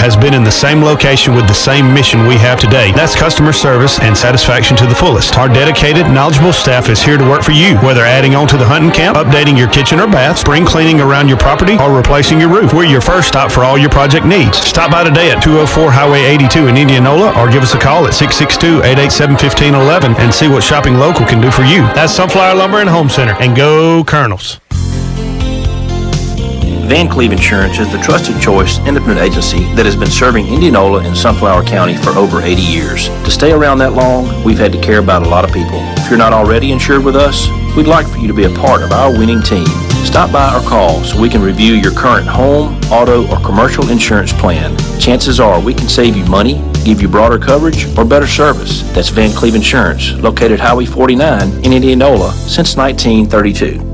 has been in the same location with the same mission we have today. That's customer service and satisfaction to the fullest. Our dedicated, knowledgeable staff is here to work for you, whether adding on to the hunting camp, updating your kitchen or bath, spring cleaning around your property, or replacing your roof. We're your first stop for all your project needs. Stop by today at 204 Highway 82 in Indianola or give us a call at 662-887-1511 and see what shopping local can do for you. That's Sunflower Lumber and Home Center. And go Colonels. Van Cleve Insurance is the trusted choice independent agency that has been serving Indianola and Sunflower County for over 80 years. To stay around that long, we've had to care about a lot of people. If you're not already insured with us, we'd like for you to be a part of our winning team. Stop by or call so we can review your current home, auto, or commercial insurance plan. Chances are we can save you money, give you broader coverage, or better service. That's Van Cleve Insurance, located Highway 49 in Indianola since 1932.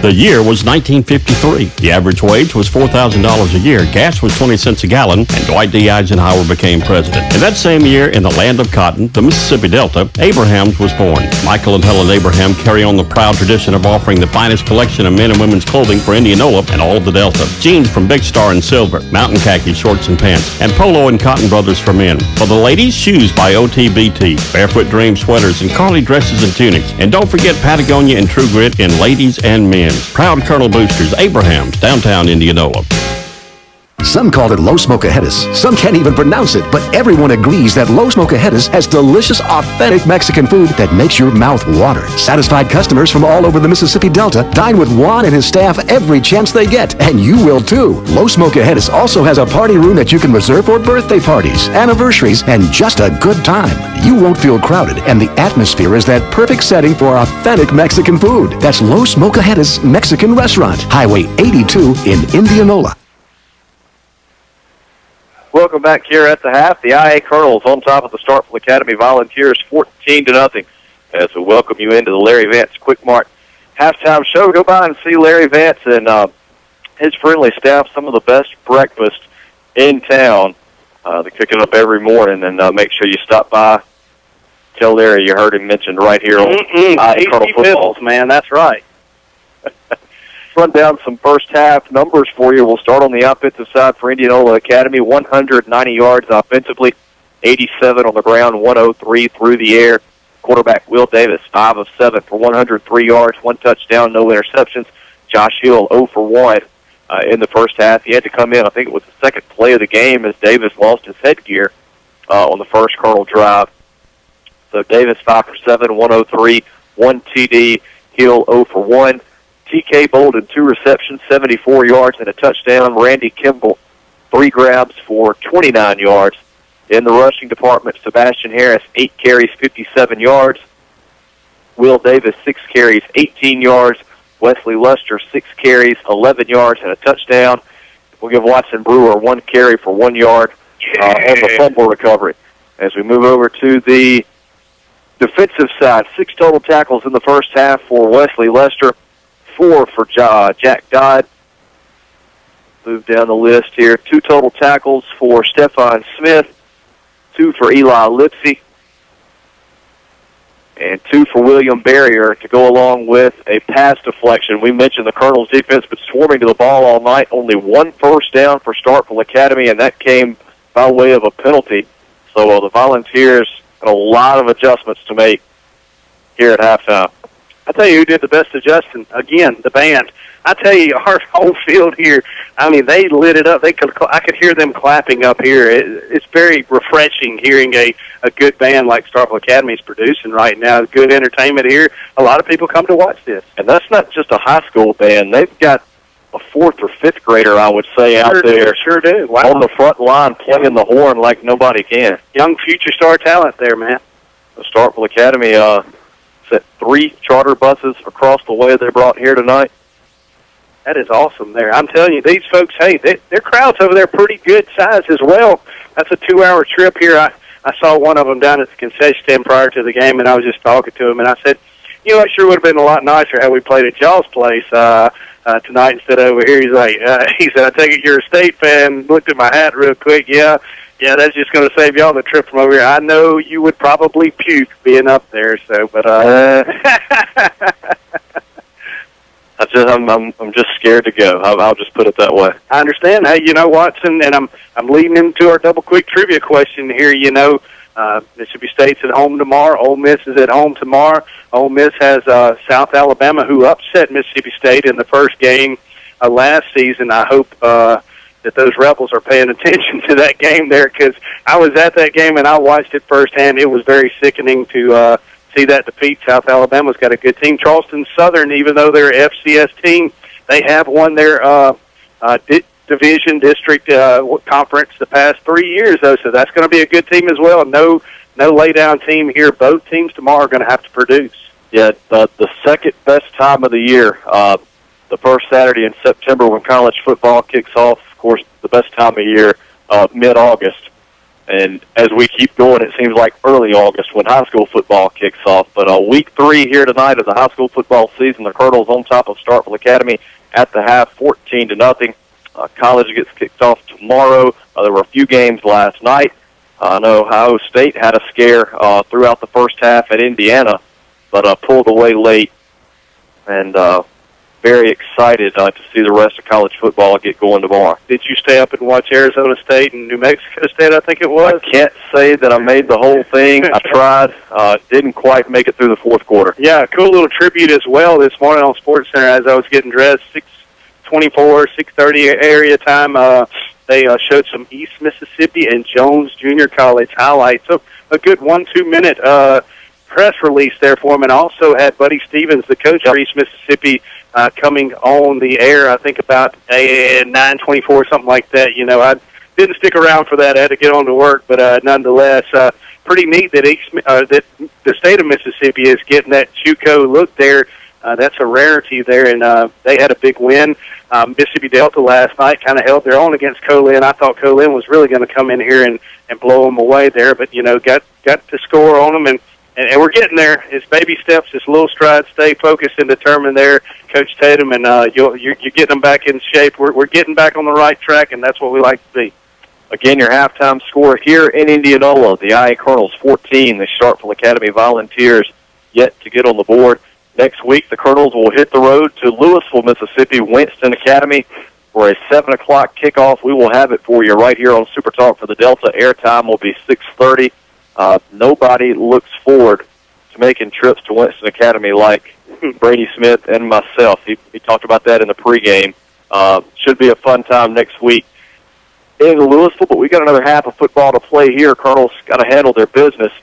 The year was 1953. The average wage was $4,000 a year. Gas was 20 cents a gallon, and Dwight D. Eisenhower became president. In that same year, in the land of cotton, the Mississippi Delta, Abrahams was born. Michael and Helen Abraham carry on the proud tradition of offering the finest collection of men and women's clothing for Indianola and all of the Delta. Jeans from Big Star and Silver, mountain khaki shorts and pants, and Polo and Cotton Brothers for men. For the ladies, shoes by OTBT, Barefoot Dream sweaters, and Carly dresses and tunics. And don't forget Patagonia and True Grit in ladies and men. Proud Colonel Boosters, Abrahams, downtown Indianola. Some call it low smoke aheadis. Some can't even pronounce it, but everyone agrees that low smoke aheadis has delicious, authentic Mexican food that makes your mouth water. Satisfied customers from all over the Mississippi Delta dine with Juan and his staff every chance they get, and you will too. Low smoke aheadis also has a party room that you can reserve for birthday parties, anniversaries, and just a good time. You won't feel crowded, and the atmosphere is that perfect setting for authentic Mexican food. That's Low Smoke Aheadis Mexican Restaurant, Highway 82 in Indianola. Welcome back here at the half. The IA Colonels on top of the Starkville Academy Volunteers 14-0 as we welcome you into the Larry Vance Quick Mart halftime show. Go by and see Larry Vance and his friendly staff, some of the best breakfast in town. They cook it up every morning, and make sure you stop by. Tell Larry you heard him mentioned right here on IA Colonel Football. Man, that's right. Run down some first half numbers for you. We'll start on the offensive side for Indianola Academy. 190 yards offensively, 87 on the ground, 103 through the air. Quarterback Will Davis, 5 of 7 for 103 yards, 1 touchdown, no interceptions. Josh Hill, 0 for 1 in the first half. He had to come in, I think it was the second play of the game, as Davis lost his headgear on the first Colonel drive. So Davis, 5 for 7, 103, 1 TD. Hill, 0 for 1. TK Bolden, 2 receptions, 74 yards, and a touchdown. Randy Kimball, 3 grabs for 29 yards. In the rushing department, Sebastian Harris, 8 carries, 57 yards. Will Davis, 6 carries, 18 yards. Wesley Luster, 6 carries, 11 yards, and a touchdown. We'll give Watson Brewer 1 carry for 1 yard on the fumble recovery. As we move over to the defensive side, 6 total tackles in the first half for Wesley Lester. 4 for Jack Dodd. Move down the list here. 2 total tackles for Stephon Smith. 2 for Eli Lipsy. And 2 for William Barrier to go along with a pass deflection. We mentioned the Colonel's defense, but swarming to the ball all night. Only 1 first down for Starkville Academy, and that came by way of a penalty. So the Volunteers had a lot of adjustments to make here at halftime. I tell you who did the best adjusting, again, the band. I tell you, our whole field here, I mean, they lit it up. I could hear them clapping up here. It's very refreshing hearing a good band like Starkville Academy is producing right now. Good entertainment here. A lot of people come to watch this. And that's not just a high school band. They've got a 4th or 5th grader, I would say, out there. Sure do. Wow. On the front line playing the horn like nobody can. Young future star talent there, man. The Starkville Academy set 3 charter buses across the way they brought here tonight. That is awesome there. I'm telling you, these folks, hey, their crowd's over there pretty good size as well. That's a 2-hour trip here. I saw one of them down at the concession stand prior to the game, and I was just talking to him, and I said, you know, it sure would have been a lot nicer had we played at y'all's place tonight instead of over here. He's like, he said, I take it you're a State fan. Looked at my hat real quick. Yeah, that's just going to save y'all the trip from over here. I know you would probably puke being up there, so, but I'm just scared to go. I'll just put it that way. I understand. Hey, Watson, and I'm leading into our double quick trivia question here. Mississippi State's at home tomorrow. Ole Miss is at home tomorrow. Ole Miss has South Alabama, who upset Mississippi State in the first game last season. I hope that those Rebels are paying attention to that game there, because I was at that game and I watched it firsthand. It was very sickening to see that defeat. South Alabama's got a good team. Charleston Southern, even though they're an FCS team, they have won their division district conference the past 3 years, though, so that's going to be a good team as well. No lay-down team here. Both teams tomorrow are going to have to produce. Yeah, the second best time of the year, the first Saturday in September when college football kicks off. Of course, the best time of year, mid-August. And as we keep going, it seems like early August when high school football kicks off. But week 3 here tonight of the high school football season, the Colonels on top of Starkville Academy at the half, 14-0. College gets kicked off tomorrow. There were a few games last night. I know Ohio State had a scare throughout the first half at Indiana, but pulled away late. And very excited to see the rest of college football get going tomorrow. Did you stay up and watch Arizona State and New Mexico State, I think it was? I can't say that I made the whole thing. I tried. Didn't quite make it through the fourth quarter. Yeah, cool little tribute as well this morning on SportsCenter as I was getting dressed, 6:24, 6:30 area time. They showed some East Mississippi and Jones Junior College highlights. So a good 1-2 minute press release there for him, and also had Buddy Stevens, the coach for East Mississippi, coming on the air, I think about 9:24, something like that. I didn't stick around for that. I had to get on to work, but nonetheless, pretty neat that that the state of Mississippi is getting that JUCO look there. That's a rarity there, and they had a big win. Mississippi Delta last night kind of held their own against Colin. I thought Colin was really going to come in here and blow them away there, but, got to score on them, and we're getting there. It's baby steps. It's little strides. Stay focused and determined there, Coach Tatum, and you're getting them back in shape. We're getting back on the right track, and that's what we like to see. Again, your halftime score here in Indianola, the IA Colonels 14, the Starkville Academy Volunteers yet to get on the board. Next week, the Colonels will hit the road to Louisville, Mississippi, Winston Academy for a 7 o'clock kickoff. We will have it for you right here on Super Talk for the Delta. Airtime will be 6:30. Nobody looks forward to making trips to Winston Academy like Brady Smith and myself. He talked about that in the pregame. Should be a fun time next week in Louisville, but we got another half of football to play here. Colonels got to handle their business.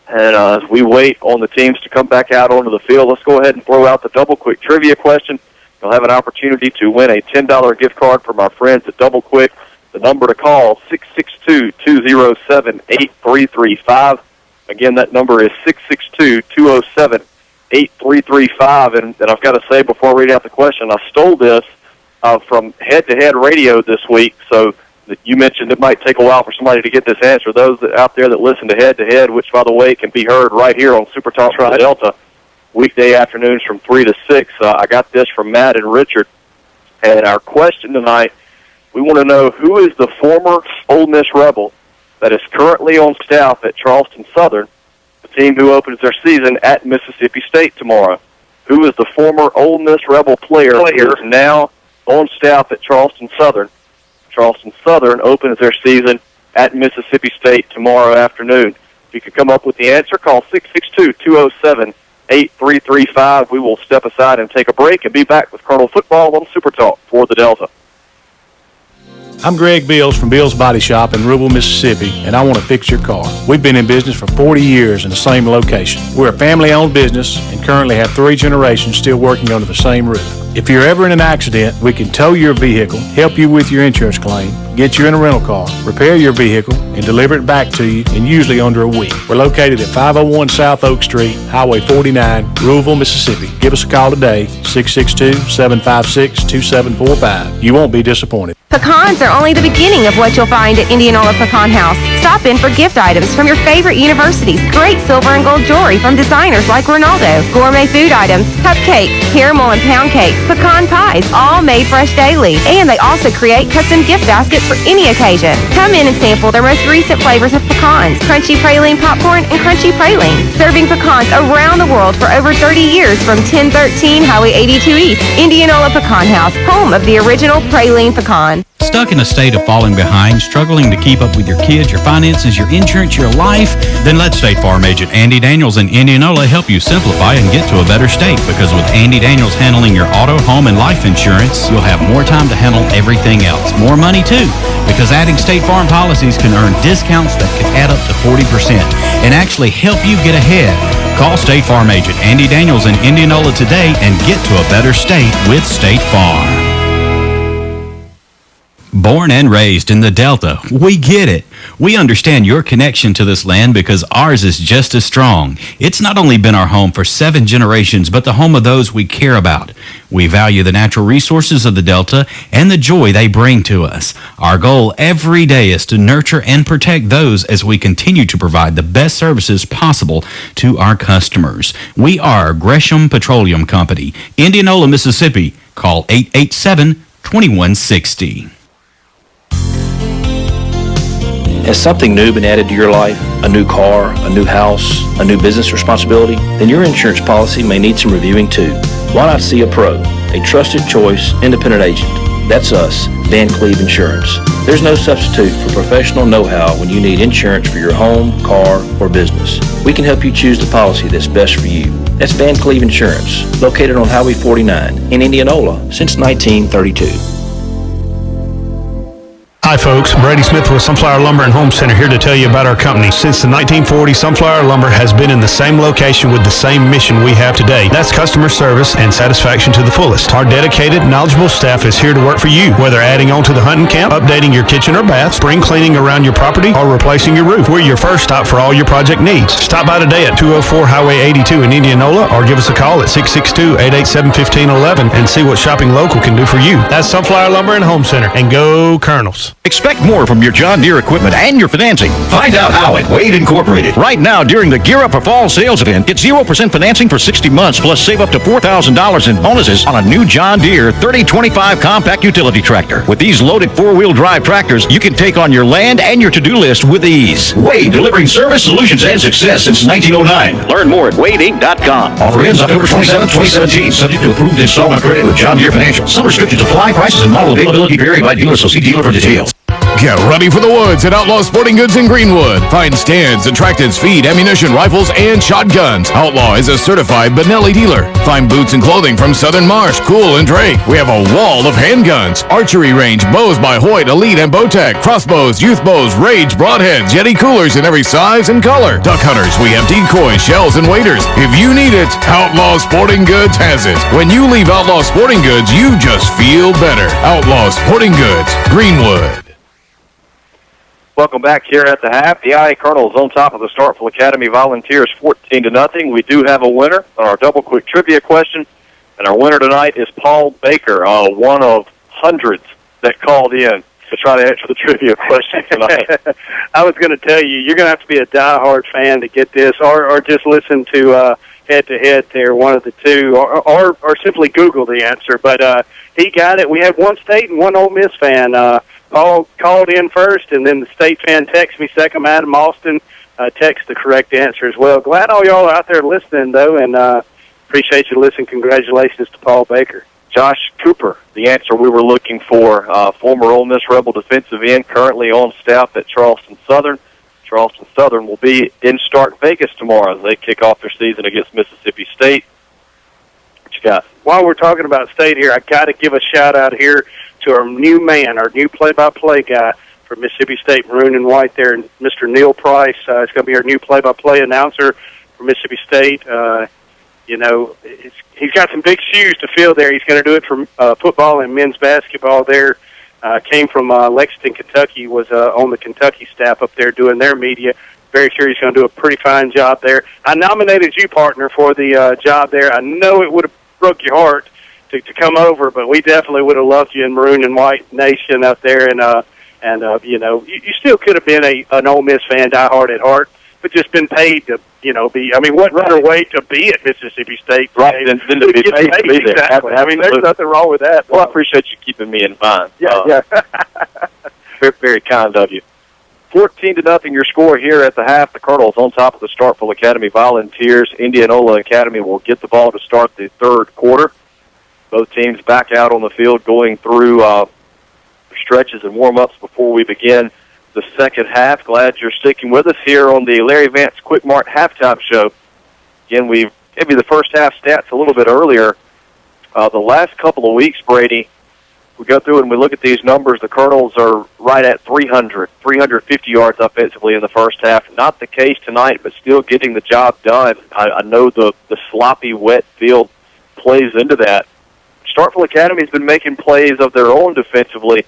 And as we wait on the teams to come back out onto the field, let's go ahead and throw out the double quick trivia question. You'll have an opportunity to win a $10 gift card from our friends at Double Quick. The number to call, 662-207-8335. Again, that number is 662-207-8335. And I've got to say before I read out the question, I stole this from Head to Head Radio this week, so you mentioned it might take a while for somebody to get this answer. Those out there that listen to Head to Head, which, by the way, can be heard right here on Super Talk for the Delta, weekday afternoons from 3 to 6. I got this from Matt and Richard. And our question tonight, we want to know who is the former Ole Miss Rebel that is currently on staff at Charleston Southern, the team who opens their season at Mississippi State tomorrow. Who is the former Ole Miss Rebel player who is now on staff at Charleston Southern? Charleston Southern opens their season at Mississippi State tomorrow afternoon. If you could come up with the answer, call 662-207-8335. We will step aside and take a break and be back with Colonel Football on Super Talk for the Delta. I'm Greg Beals from Beals Body Shop in Rubel, Mississippi, and I want to fix your car. We've been in business for 40 years in the same location. We're a family-owned business and currently have 3 generations still working under the same roof. If you're ever in an accident, we can tow your vehicle, help you with your insurance claim, get you in a rental car, repair your vehicle, and deliver it back to you in usually under a week. We're located at 501 South Oak Street, Highway 49, Louisville, Mississippi. Give us a call today, 662-756-2745. You won't be disappointed. Pecans are only the beginning of what you'll find at Indianola Pecan House. Stop in for gift items from your favorite universities, great silver and gold jewelry from designers like Ronaldo, gourmet food items, cupcakes, caramel and pound cake, pecan pies, all made fresh daily. And they also create custom gift baskets for any occasion. Come in and sample their most recent flavors of pecans, crunchy praline popcorn, and crunchy praline. Serving pecans around the world for over 30 years from 1013 Highway 82 East, Indianola Pecan House, home of the original praline pecan. Stuck in a state of falling behind, struggling to keep up with your kids, your finances, your insurance, your life? Then let State Farm agent Andy Daniels in Indianola help you simplify and get to a better state. Because with Andy Daniels handling your auto, home, and life insurance, you'll have more time to handle everything else. More money, too. Because adding State Farm policies can earn discounts that can add up to 40% and actually help you get ahead. Call State Farm agent Andy Daniels in Indianola today and get to a better state with State Farm. Born and raised in the Delta, we get it. We understand your connection to this land because ours is just as strong. It's not only been our home for 7 generations, but the home of those we care about. We value the natural resources of the Delta and the joy they bring to us. Our goal every day is to nurture and protect those as we continue to provide the best services possible to our customers. We are Gresham Petroleum Company, Indianola, Mississippi. Call 887-2160. Has something new been added to your life? A new car, a new house, a new business responsibility? Then your insurance policy may need some reviewing too. Why not see a pro, a trusted choice, independent agent? That's us, Van Cleve Insurance. There's no substitute for professional know-how when you need insurance for your home, car, or business. We can help you choose the policy that's best for you. That's Van Cleve Insurance, located on Highway 49 in Indianola since 1932. Hi folks, Brady Smith with Sunflower Lumber and Home Center here to tell you about our company. Since the 1940s, Sunflower Lumber has been in the same location with the same mission we have today. That's customer service and satisfaction to the fullest. Our dedicated, knowledgeable staff is here to work for you. Whether adding on to the hunting camp, updating your kitchen or bath, spring cleaning around your property, or replacing your roof, we're your first stop for all your project needs. Stop by today at 204 Highway 82 in Indianola or give us a call at 662-887-1511 and see what shopping local can do for you. That's Sunflower Lumber and Home Center. And go Colonels. Expect more from your John Deere equipment and your financing. Find out how at Wade Incorporated. Right now, during the Gear Up for Fall sales event, get 0% financing for 60 months, plus save up to $4,000 in bonuses on a new John Deere 3025 compact utility tractor. With these loaded four-wheel drive tractors, you can take on your land and your to-do list with ease. Wade, delivering service, solutions, and success since 1909. Learn more at WadeInc.com. Offer ends October 27, 2017. Subject to approved installment credit with John Deere Financial. Some restrictions apply. Prices and model availability vary by dealer, so see dealer for details. Get ready for the woods at Outlaw Sporting Goods in Greenwood. Find stands, attractants, feed, ammunition, rifles, and shotguns. Outlaw is a certified Benelli dealer. Find boots and clothing from Southern Marsh, Cool, and Drake. We have a wall of handguns, archery range, bows by Hoyt, Elite, and Bowtech, crossbows, youth bows, Rage, broadheads, Yeti coolers in every size and color. Duck hunters, we have decoys, shells, and waders. If you need it, Outlaw Sporting Goods has it. When you leave Outlaw Sporting Goods, you just feel better. Outlaw Sporting Goods, Greenwood. Welcome back here at the half. The IA Colonels on top of the Starkville Academy Volunteers 14-0. We do have a winner on our double quick trivia question, and our winner tonight is Paul Baker, one of hundreds that called in to try to answer the trivia question tonight. I was going to tell you, you're going to have to be a diehard fan to get this, or just listen to head-to-head there, one of the two, or simply Google the answer. But he got it. We had one State and one Ole Miss fan. Paul called in first, and then the State fan texted me second. Adam Austin text the correct answer as well. Glad all y'all are out there listening, though, and appreciate you listening. Congratulations to Paul Baker. Josh Cooper, the answer we were looking for, former Ole Miss Rebel defensive end, currently on staff at Charleston Southern. Charleston Southern will be in Stark Vegas tomorrow as they kick off their season against Mississippi State. What you got? While we're talking about State here, I got to give a shout-out here to our new man, our new play-by-play guy for Mississippi State Maroon and White there, Mr. Neil Price. He's going to be our new play-by-play announcer for Mississippi State. He's got some big shoes to fill there. He's going to do it for football and men's basketball there. Came from Lexington, Kentucky, was on the Kentucky staff up there doing their media. Very sure he's going to do a pretty fine job there. I nominated you, partner, for the job there. I know it would have broke your heart to come over, but we definitely would have loved you in Maroon and White Nation up there. And And, you still could have been an Ole Miss fan, diehard at heart, but just been paid to, what better way to be at Mississippi State? Right, than to be paid to be there. Exactly. I mean, there's nothing wrong with that. Well, I appreciate you keeping me in mind. Yeah. Very, very kind of you. 14-0 your score here at the half. The Colonels on top of the Starkville Academy Volunteers. Indianola Academy will get the ball to start the third quarter. Both teams back out on the field going through stretches and warm-ups before we begin the second half. Glad you're sticking with us here on the Larry Vance Quick Mart Halftime Show. Again, we gave you the first half stats a little bit earlier. The last couple of weeks, Brady, we go through and we look at these numbers. The Colonels are right at 350 yards offensively in the first half. Not the case tonight, but still getting the job done. I know the sloppy, wet field plays into that. Starkville Academy's been making plays of their own defensively.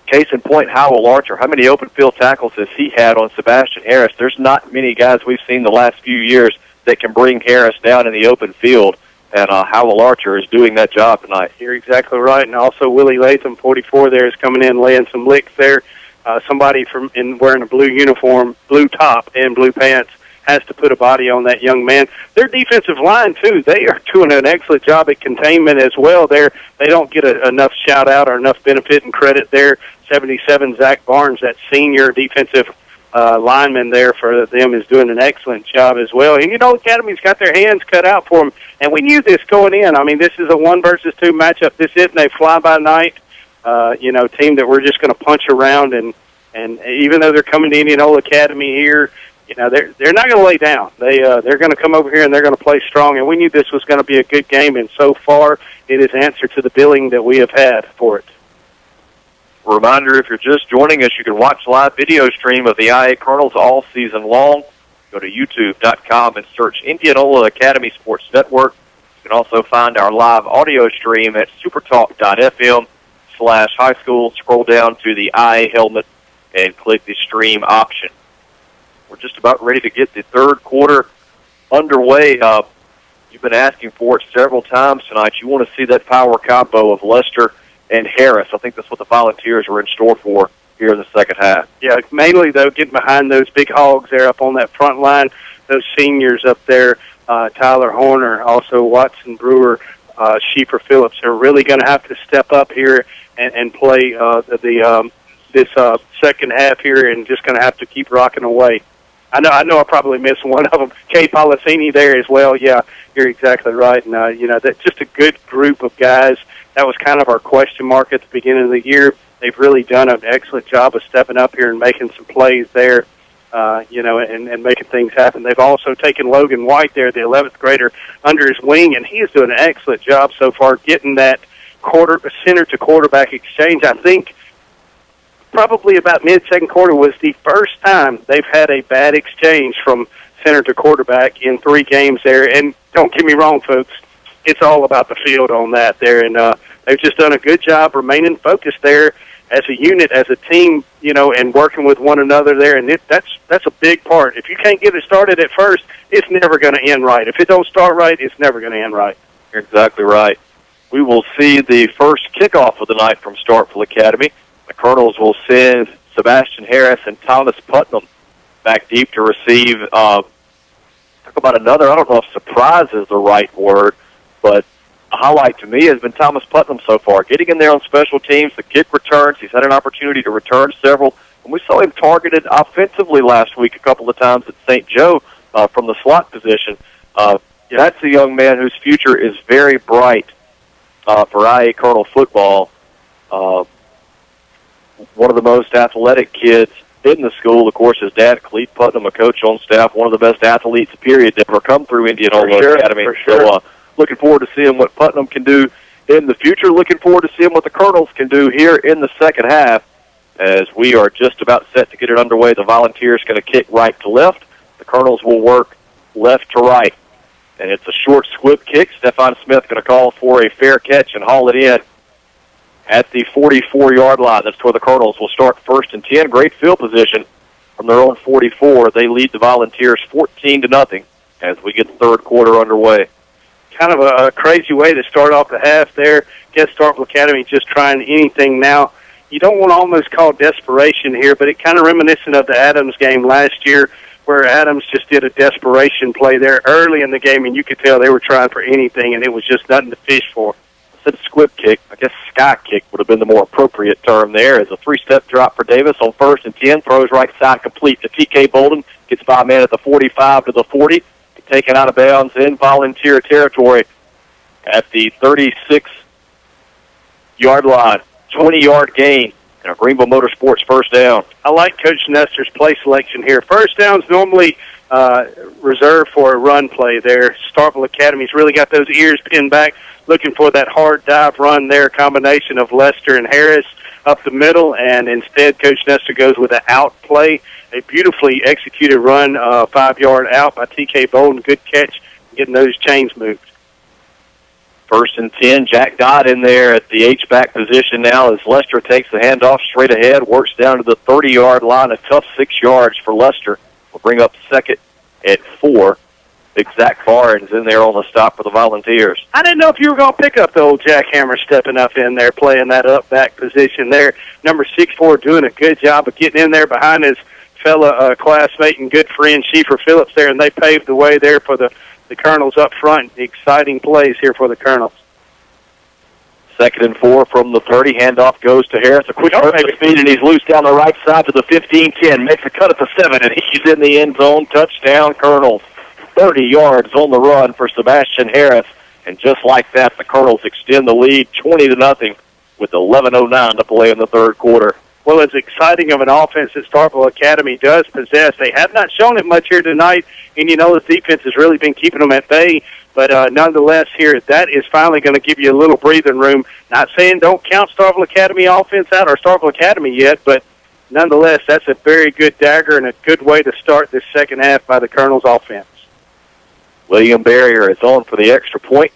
Case in point, Howell Archer. How many open field tackles has he had on Sebastian Harris? There's not many guys we've seen the last few years that can bring Harris down in the open field, and Howell Archer is doing that job tonight. You're exactly right, and also Willie Latham, 44 there, is coming in laying some licks there. Somebody wearing a blue uniform, blue top, and blue pants has to put a body on that young man. Their defensive line, too, they are doing an excellent job at containment as well. They don't get enough shout-out or enough benefit and credit there. 77, Zach Barnes, that senior defensive lineman there for them, is doing an excellent job as well. And, Academy's got their hands cut out for them. And we knew this going in. I mean, this is a 1 versus 2 matchup. This isn't a fly-by-night, team that we're just going to punch around. And even though they're coming to Indianola Academy here, they're not going to lay down. They're going to come over here and they're going to play strong. And we knew this was going to be a good game. And so far, it is answered to the billing that we have had for it. Reminder, if you're just joining us, you can watch live video stream of the IA Colonels all season long. Go to youtube.com and search Indianola Academy Sports Network. You can also find our live audio stream at supertalk.fm/high school. Scroll down to the IA helmet and click the stream option. We're just about ready to get the third quarter underway. You've been asking for it several times tonight. You want to see that power combo of Lester and Harris. I think that's what the Volunteers are in store for here in the second half. Yeah, mainly, though, getting behind those big hogs there up on that front line, those seniors up there, Tyler Horner, also Watson Brewer, Sheeper Phillips, are really going to have to step up here and play this second half here, and just going to have to keep rocking away. I know I probably missed one of them. Kay Policini there as well. Yeah, you're exactly right. And, that's just a good group of guys. That was kind of our question mark at the beginning of the year. They've really done an excellent job of stepping up here and making some plays there, and making things happen. They've also taken Logan White there, the 11th grader, under his wing, and he is doing an excellent job so far getting that center to quarterback exchange. I think probably about mid-second quarter was the first time they've had a bad exchange from center to quarterback in 3 games there. And don't get me wrong, folks, it's all about the field on that there. And they've just done a good job remaining focused there as a unit, as a team, and working with one another there. And that's a big part. If you can't get it started at first, it's never going to end right. If it don't start right, it's never going to end right. You're exactly right. We will see the first kickoff of the night from Starkville Academy. The Colonels will send Sebastian Harris and Thomas Putnam back deep to receive. Talk about another, I don't know if surprise is the right word, but a highlight to me has been Thomas Putnam so far. Getting in there on special teams, the kick returns. He's had an opportunity to return several. And we saw him targeted offensively last week a couple of times at St. Joe from the slot position. That's a young man whose future is very bright for IA Colonel football. One of the most athletic kids in the school, of course, his dad, Clete Putnam, a coach on staff, one of the best athletes, period, to ever come through Indianola Academy. For sure. So looking forward to seeing what Putnam can do in the future. Looking forward to seeing what the Colonels can do here in the second half as we are just about set to get it underway. The Volunteers going to kick right to left. The Colonels will work left to right. And it's a short squib kick. Stephon Smith going to call for a fair catch and haul it in at the 44-yard line. That's where the Colonels will start 1st and 10. Great field position from their own 44. They lead the Volunteers 14-0 as we get the third quarter underway. Kind of a crazy way to start off the half there. Guess Starkville Academy just trying anything now. you don't want to almost call desperation here, but it kind of reminiscent of the Adams game last year, where Adams just did a desperation play there early in the game, and you could tell they were trying for anything, and it was just nothing to fish for. I said squib kick. I guess sky kick would have been the more appropriate term there. As a three-step drop for Davis on 1st and 10, throws right side complete to T.K. Bolden. Gets by a man at the 45 to the 40. Taken out of bounds in Volunteer territory at the 36-yard line. 20-yard gain. And a Greenville Motorsports first down. I like Coach Nestor's play selection here. First down's normally reserved for a run play there. Starkville Academy's really got those ears pinned back, looking for that hard dive run there, combination of Lester and Harris up the middle, and instead Coach Nestor goes with an out play, a beautifully executed run, 5-yard out by T.K. Bolden. Good catch, getting those chains moved. 1st and 10, Jack Dodd in there at the H-back position now as Lester takes the handoff straight ahead, works down to the 30-yard line, a tough 6 yards for Lester. We'll bring up 2nd at 4. Big Zach Barnes in there on the stop for the Volunteers. I didn't know if you were going to pick up the old jackhammer stepping up in there, playing that up-back position there. Number 6'4", doing a good job of getting in there behind his fella classmate and good friend Schieffer Phillips there, and they paved the way there for the Colonels up front. Exciting plays here for the Colonels. 2nd and 4 from the 30. Handoff goes to Harris. A quick speed, and he's loose down the right side to the 15-10. Makes a cut at the 7, and he's in the end zone. Touchdown, Colonels. 30 yards on the run for Sebastian Harris. And just like that, the Colonels extend the lead 20-0 with 11:09 to play in the third quarter. Well, as exciting of an offense that Starkville Academy does possess, they have not shown it much here tonight. Indianola's defense has really been keeping them at bay. But nonetheless, here, that is finally going to give you a little breathing room. Not saying don't count Starkville Academy offense out or Starkville Academy yet, but nonetheless, that's a very good dagger and a good way to start this second half by the Colonels' offense. William Barrier is on for the extra point.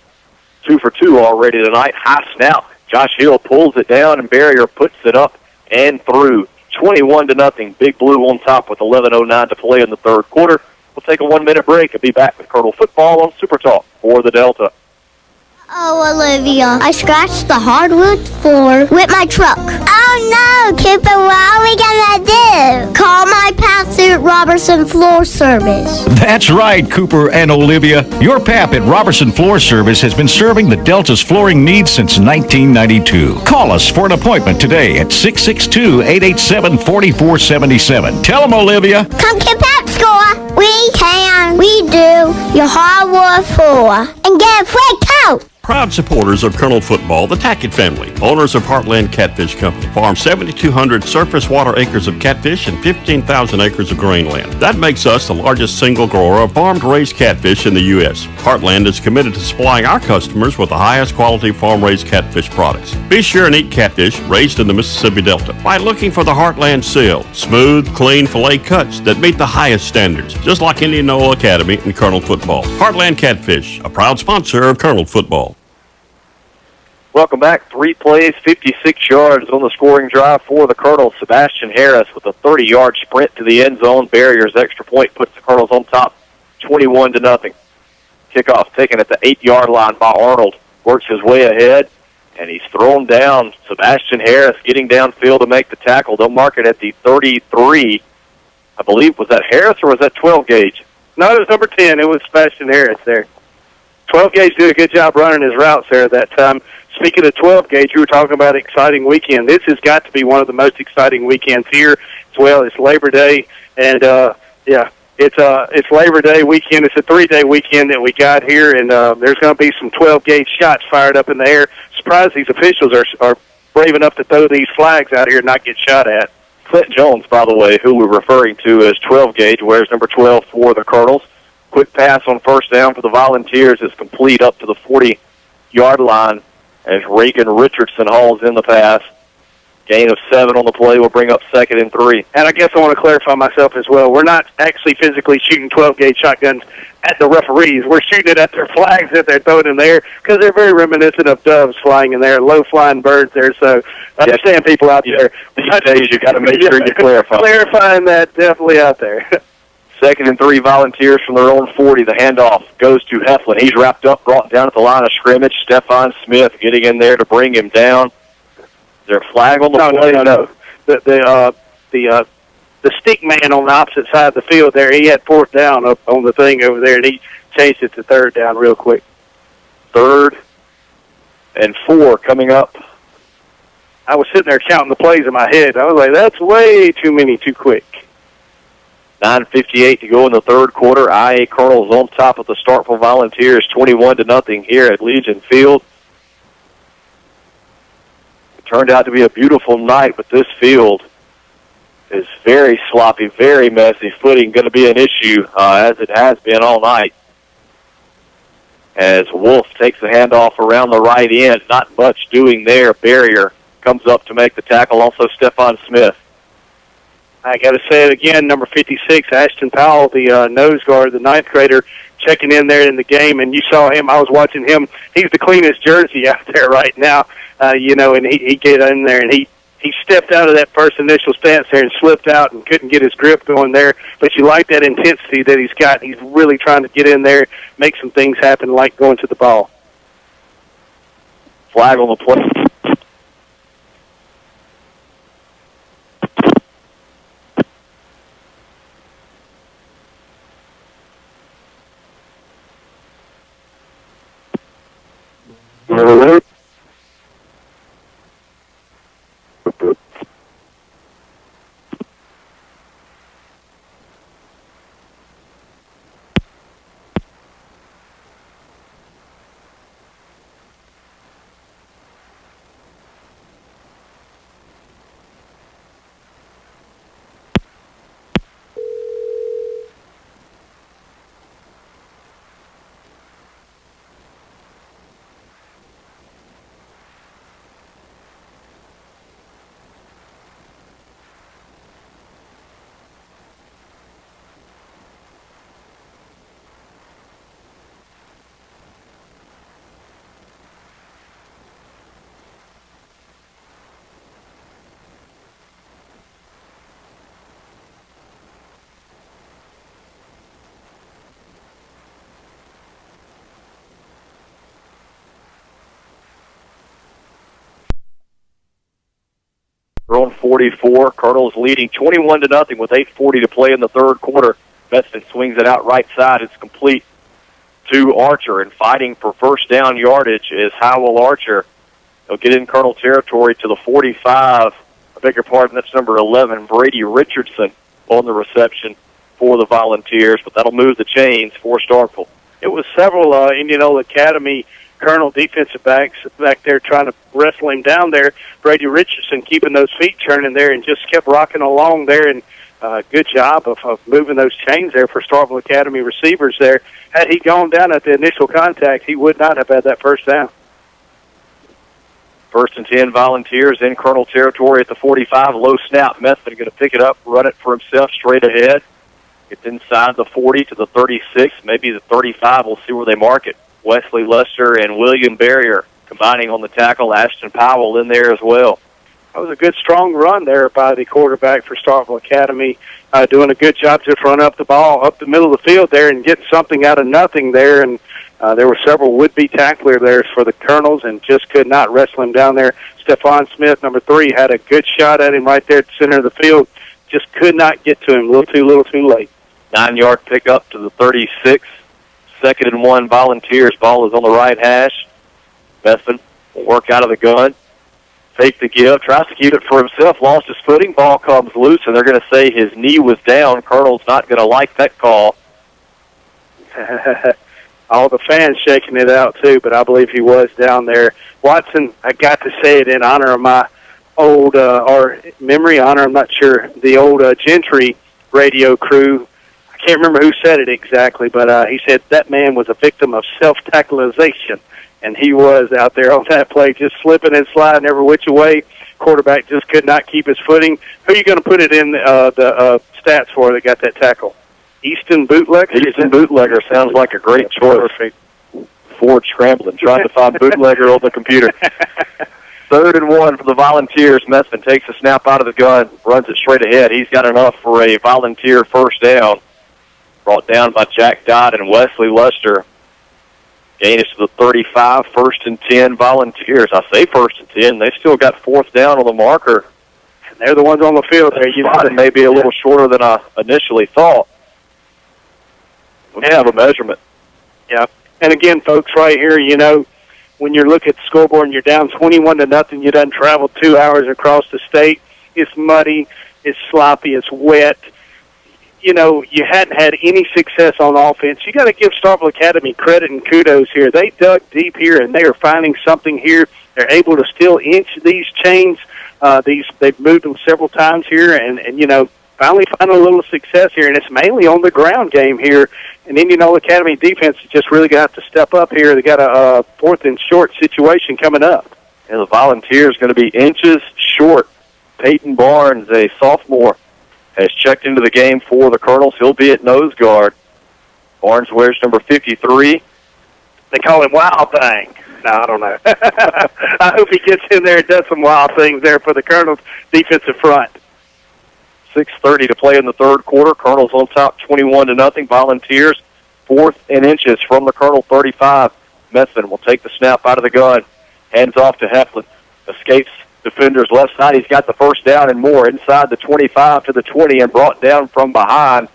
2 for 2 already tonight. High snap. Josh Hill pulls it down, and Barrier puts it up and through. 21-0. Big Blue on top with 11:09 to play in the third quarter. We'll take a 1-minute break and be back with Colonel Football on Super Talk for the Delta. Oh, Olivia, I scratched the hardwood floor with my truck. Oh, no, Cooper, what are we going to do? Call my pals at Robertson Floor Service. That's right, Cooper and Olivia. Your pap at Robertson Floor Service has been serving the Delta's flooring needs since 1992. Call us for an appointment today at 662-887-4477. Tell them, Olivia. Come to Pep Store. We can. We do. Your hardwood floor. And get a free coat. Proud supporters of Colonel Football, the Tackett family, owners of Heartland Catfish Company, farm 7,200 surface water acres of catfish and 15,000 acres of grain land. That makes us the largest single grower of farm-raised catfish in the U.S. Heartland is committed to supplying our customers with the highest quality farm-raised catfish products. Be sure and eat catfish raised in the Mississippi Delta by looking for the Heartland seal, smooth, clean fillet cuts that meet the highest standards, just like Indianola Academy and Colonel Football. Heartland Catfish, a proud sponsor of Colonel Football. Welcome back. 3 plays, 56 yards on the scoring drive for the Colonels. Sebastian Harris with a 30-yard sprint to the end zone. Barrier's extra point puts the Colonels on top 21-0. Kickoff taken at the 8-yard line by Arnold. Works his way ahead, and he's thrown down. Sebastian Harris getting downfield to make the tackle. They'll mark it at the 33. I believe, was that Harris or was that 12 gauge? No, it was number 10. It was Sebastian Harris there. 12 gauge did a good job running his routes there at that time. Speaking of 12 gauge, you were talking about exciting weekend. This has got to be one of the most exciting weekends here as well. It's Labor Day, and it's Labor Day weekend. It's a 3-day weekend that we got here, and there's going to be some 12 gauge shots fired up in the air. Surprised these officials are brave enough to throw these flags out here and not get shot at. Clint Jones, by the way, who we're referring to as 12 gauge, wears number 12 for the Colonels. Quick pass on first down for the Volunteers is complete up to the 40-yard line as Reagan Richardson hauls in the pass. Gain of 7 on the play will bring up 2nd and 3. And I guess I want to clarify myself as well. We're not actually physically shooting 12-gauge shotguns at the referees. We're shooting it at their flags that they're throwing in there because they're very reminiscent of doves flying in there, low-flying birds there. So I understand people out there. These days you got to make sure you clarify. Clarifying that definitely out there. 2nd and 3, Volunteers from their own 40. The handoff goes to Heflin. He's wrapped up, brought down at the line of scrimmage. Stephon Smith getting in there to bring him down. there a flag on the play? No. The stick man on the opposite side of the field there, he had 4th down up on the thing over there, and he changed it to 3rd down real quick. 3rd and 4 coming up. I was sitting there counting the plays in my head. I was like, that's way too many too quick. 9:58 to go in the 3rd quarter. IA Colonel's on top of the Starkville Volunteers, 21-0 here at Legion Field. It turned out to be a beautiful night, but this field is very sloppy, very messy. Footing going to be an issue, as it has been all night. As Wolf takes the handoff around the right end, not much doing there. Barrier comes up to make the tackle, also Stephon Smith. I got to say it again, number 56, Ashton Powell, the nose guard, the 9th grader, checking in there in the game, and you saw him. I was watching him. He's the cleanest jersey out there right now, and he get in there, and he stepped out of that first initial stance there and slipped out and couldn't get his grip going there. But you like that intensity that he's got. He's really trying to get in there, make some things happen, like going to the ball. Flag on the play. They're on 44. Colonel's leading 21-0 with 8:40 to play in the 3rd quarter. Meston swings it out right side. It's complete to Archer, and fighting for first down yardage is Howell Archer. He'll get in Colonel territory to the 45. I beg your pardon, that's number 11, Brady Richardson, on the reception for the Volunteers, but that'll move the chains for Starkville. It was several Indianola Academy Colonel defensive backs back there trying to wrestle him down there. Brady Richardson keeping those feet turning there and just kept rocking along there, and good job of moving those chains there for Starkville Academy receivers there. Had he gone down at the initial contact, he would not have had that first down. 1st and 10 Volunteers in Colonel territory at the 45. Low snap. Methvin going to pick it up, run it for himself straight ahead. It's inside the 40 to the 36, maybe the 35. We'll see where they mark it. Wesley Lester and William Barrier combining on the tackle. Ashton Powell in there as well. That was a good, strong run there by the quarterback for Starkville Academy, doing a good job to run up the ball up the middle of the field there and get something out of nothing there. And there were several would-be tacklers there for the Colonels and just could not wrestle him down there. Stephon Smith, number 3, had a good shot at him right there at the center of the field. Just could not get to him. A little too late. 9-yard pickup to the 36. 2nd and 1 Volunteers. Ball is on the right hash. Methvin will work out of the gun. Fake the give. Tries to keep it for himself. Lost his footing. Ball comes loose, and they're going to say his knee was down. Colonel's not going to like that call. All the fans shaking it out, too, but I believe he was down there. Watson, I got to say it in honor of my old, or memory honor, I'm not sure, the old Gentry radio crew. I can't remember who said it exactly, but he said that man was a victim of self-tackleization, and he was out there on that play just slipping and sliding every which way. Quarterback just could not keep his footing. Who are you going to put it in the stats for that got that tackle? Easton Bootlegger? Easton Bootlegger sounds like a great choice. Perfect. Ford scrambling, trying to find Bootlegger on the computer. 3rd and 1 for the Volunteers. Methvin takes a snap out of the gun, runs it straight ahead. He's got enough for a Volunteer first down. Brought down by Jack Dodd and Wesley Luster. Gain is to the 35, 1st and 10 Volunteers. I say 1st and 10. They still got 4th down on the marker. And they're the ones on the field there. You know, it may be a little shorter than I initially thought. We have a measurement. Yeah. And again, folks, right here, you know, when you look at the scoreboard and you're down 21-0, you done traveled 2 hours across the state. It's muddy, it's sloppy, it's wet. You know, you hadn't had any success on offense. You got to give Starkville Academy credit and kudos here. They dug deep here, and they are finding something here. They're able to still inch these chains. They've moved them several times here, and you know, finally finding a little success here, and it's mainly on the ground game here. And Indianola Academy defense is just really going to have to step up here. They got a 4th and short situation coming up. And the Volunteers going to be inches short. Peyton Barnes, a sophomore, has checked into the game for the Colonels. He'll be at nose guard. Barnes wears number 53. They call him Wild Thing. No, I don't know. I hope he gets in there and does some wild things there for the Colonels' defensive front. 6:30 to play in the third quarter. Colonels on top 21-0. Volunteers 4th and inches from the Colonel 35. Methvin will take the snap out of the gun. Hands off to Heflin. Escapes defenders left side. He's got the first down and more inside the 25 to the 20 and brought down from behind.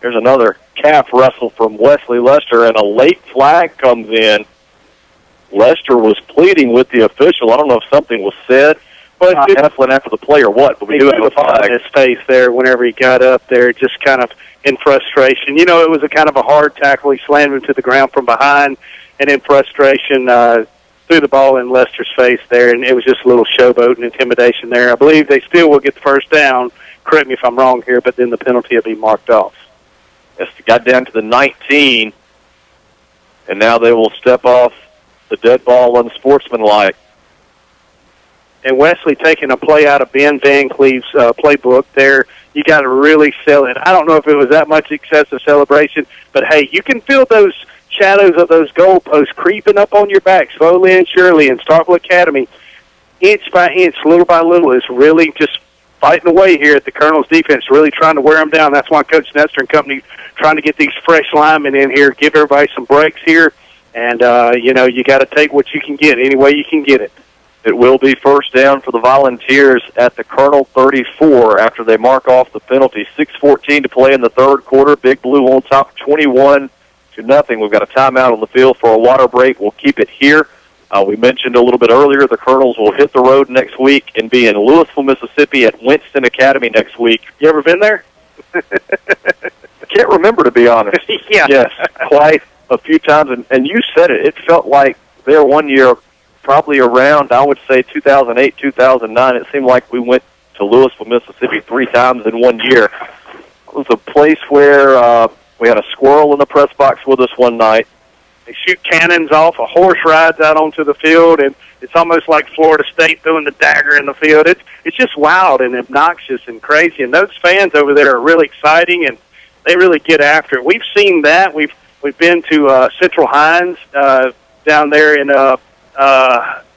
There's another calf wrestle from Wesley Lester, and a late flag comes in. Lester was pleading with the official. I don't know if something was said. Well, Heflin after the play or what, but we do have a flag. In his face there whenever he got up there, just kind of in frustration. You know, it was a kind of a hard tackle. He slammed him to the ground from behind, and in frustration, threw the ball in Lester's face there, and it was just a little showboat and intimidation there. I believe they still will get the first down. Correct me if I'm wrong here, but then the penalty will be marked off. Yes, they got down to the 19, and now they will step off the dead ball unsportsmanlike. And Wesley taking a play out of Ben Van Cleve's playbook there. You got to really sell it. I don't know if it was that much excessive celebration, but hey, you can feel those shadows of those goalposts creeping up on your back slowly and surely. And Starkville Academy, inch by inch, little by little, is really just fighting away here at the Colonel's defense, really trying to wear them down. That's why Coach Nestor and company trying to get these fresh linemen in here, give everybody some breaks here. And, you know, you got to take what you can get any way you can get it. It will be first down for the Volunteers at the Colonel 34 after they mark off the penalty. 6:14 to play in the third quarter. Big Blue on top 21-0. We've got a timeout on the field for a water break. We'll keep it here. We mentioned a little bit earlier the Colonels will hit the road next week and be in Louisville, Mississippi at Winston Academy next week. You ever been there? I can't remember, to be honest. Yeah. Yes, quite a few times. And you said it. It felt like there one year, probably around, I would say, 2008, 2009. It seemed like we went to Louisville, Mississippi 3 times in 1 year. It was a place where we had a squirrel in the press box with us one night. They shoot cannons off. A horse rides out onto the field, and it's almost like Florida State throwing the dagger in the field. It's just wild and obnoxious and crazy. And those fans over there are really exciting, and they really get after it. We've seen that. We've been to Central Hines down there in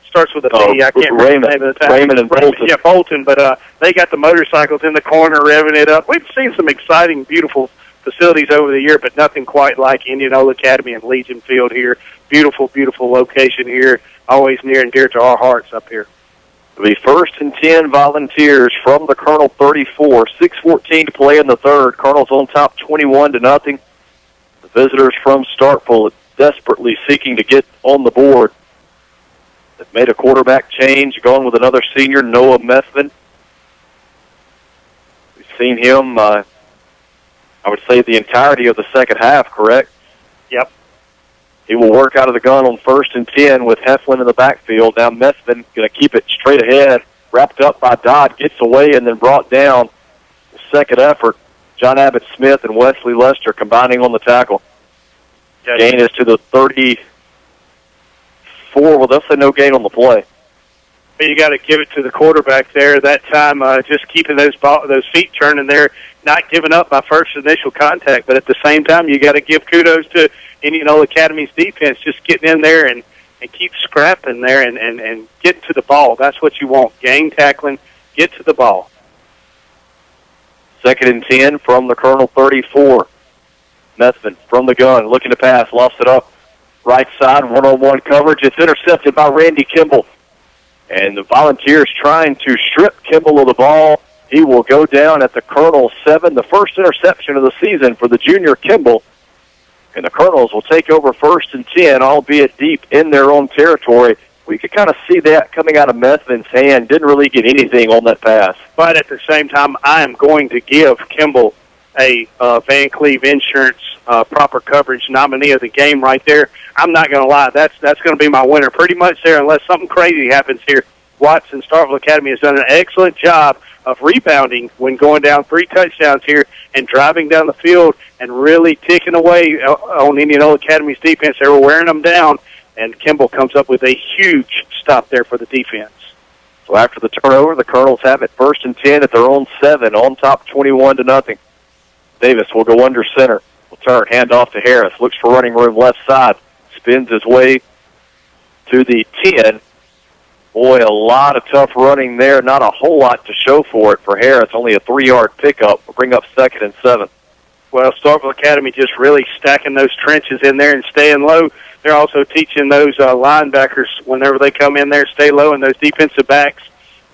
starts with a B. I can't remember the name of the town. Raymond and Bolton. Yeah, Bolton. But they got the motorcycles in the corner revving it up. We've seen some exciting, beautiful facilities over the year, but nothing quite like Indianola Academy and Legion Field here. Beautiful, beautiful location here. Always near and dear to our hearts up here. It'll be 1st and 10 Volunteers from the Colonel 34. 6:14 to play in the third. Colonels on top 21-0. The visitors from Starkville desperately seeking to get on the board. They've made a quarterback change, going with another senior, Noah Methvin. We've seen him, I would say, the entirety of the second half, correct? Yep. He will work out of the gun on 1st and 10 with Heflin in the backfield. Now Methvin going to keep it straight ahead, wrapped up by Dodd, gets away, and then brought down. The second effort, John Abbott Smith and Wesley Lester combining on the tackle. Gain is to the 34. Well, they'll say no gain on the play. But you got to give it to the quarterback there. That time, just keeping those feet turning there, not giving up by first initial contact. But at the same time, you got to give kudos to Indianola Academy's defense, just getting in there and keep scrapping there and get to the ball. That's what you want. Gang tackling, get to the ball. 2nd and 10 from the Colonel 34. Methvin from the gun, looking to pass, lost it up Right side, one-on-one coverage. It's intercepted by Randy Kimball. And the Volunteers trying to strip Kimball of the ball. He will go down at the Colonel 7, the first interception of the season for the junior Kimball. And the Colonels will take over 1st and 10, albeit deep in their own territory. We could kind of see that coming out of Methvin's hand. Didn't really get anything on that pass. But at the same time, I am going to give Kimball a Van Cleve Insurance proper coverage nominee of the game right there. I'm not going to lie. That's going to be my winner pretty much there unless something crazy happens here. Watson Starkville Academy has done an excellent job of rebounding when going down 3 touchdowns here and driving down the field and really ticking away on Indianola Academy's defense. They were wearing them down, and Kimball comes up with a huge stop there for the defense. So after the turnover, the Colonels have it 1st and 10 at their own 7, on top 21-0. Davis will go under center. Will turn, hand off to Harris. Looks for running room left side. Spins his way to the 10. Boy, a lot of tough running there. Not a whole lot to show for it for Harris. Only a 3-yard pickup. Will bring up 2nd and 7. Well, Starkville Academy just really stacking those trenches in there and staying low. They're also teaching those linebackers, whenever they come in there, stay low, and those defensive backs,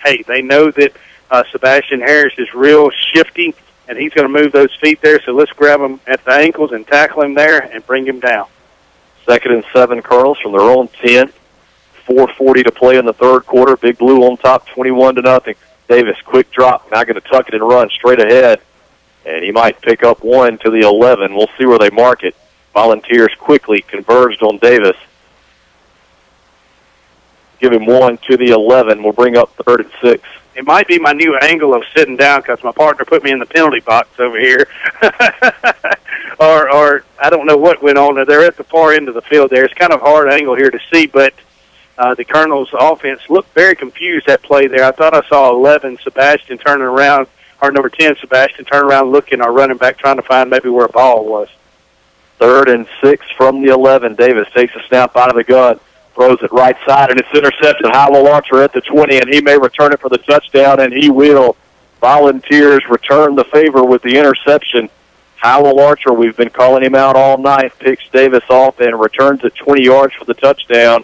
hey, they know that Sebastian Harris is real shifty, and he's going to move those feet there, so let's grab him at the ankles and tackle him there and bring him down. 2nd and 7 Colonels from their own 10. 4:40 to play in the third quarter. Big Blue on top, 21-0. Davis, quick drop. Now going to tuck it and run straight ahead. And he might pick up 1 to the 11. We'll see where they mark it. Volunteers quickly converged on Davis. Give him 1 to the 11. We'll bring up 3rd and 6. It might be my new angle of sitting down because my partner put me in the penalty box over here. or I don't know what went on there. They're at the far end of the field there. It's kind of a hard angle here to see, but the Colonels' offense looked very confused that play there. I thought I saw 11, Sebastian turning around, or number 10, Sebastian turning around looking, our running back trying to find maybe where a ball was. 3rd and 6 from the 11. Davis takes a snap out of the gun, throws it right side, and it's intercepted. Howell Archer at the 20, and he may return it for the touchdown, and he will. Volunteers return the favor with the interception. Howell Archer, we've been calling him out all night, picks Davis off and returns it 20 yards for the touchdown.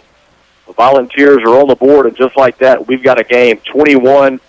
The Volunteers are on the board, and just like that, we've got a game 21-6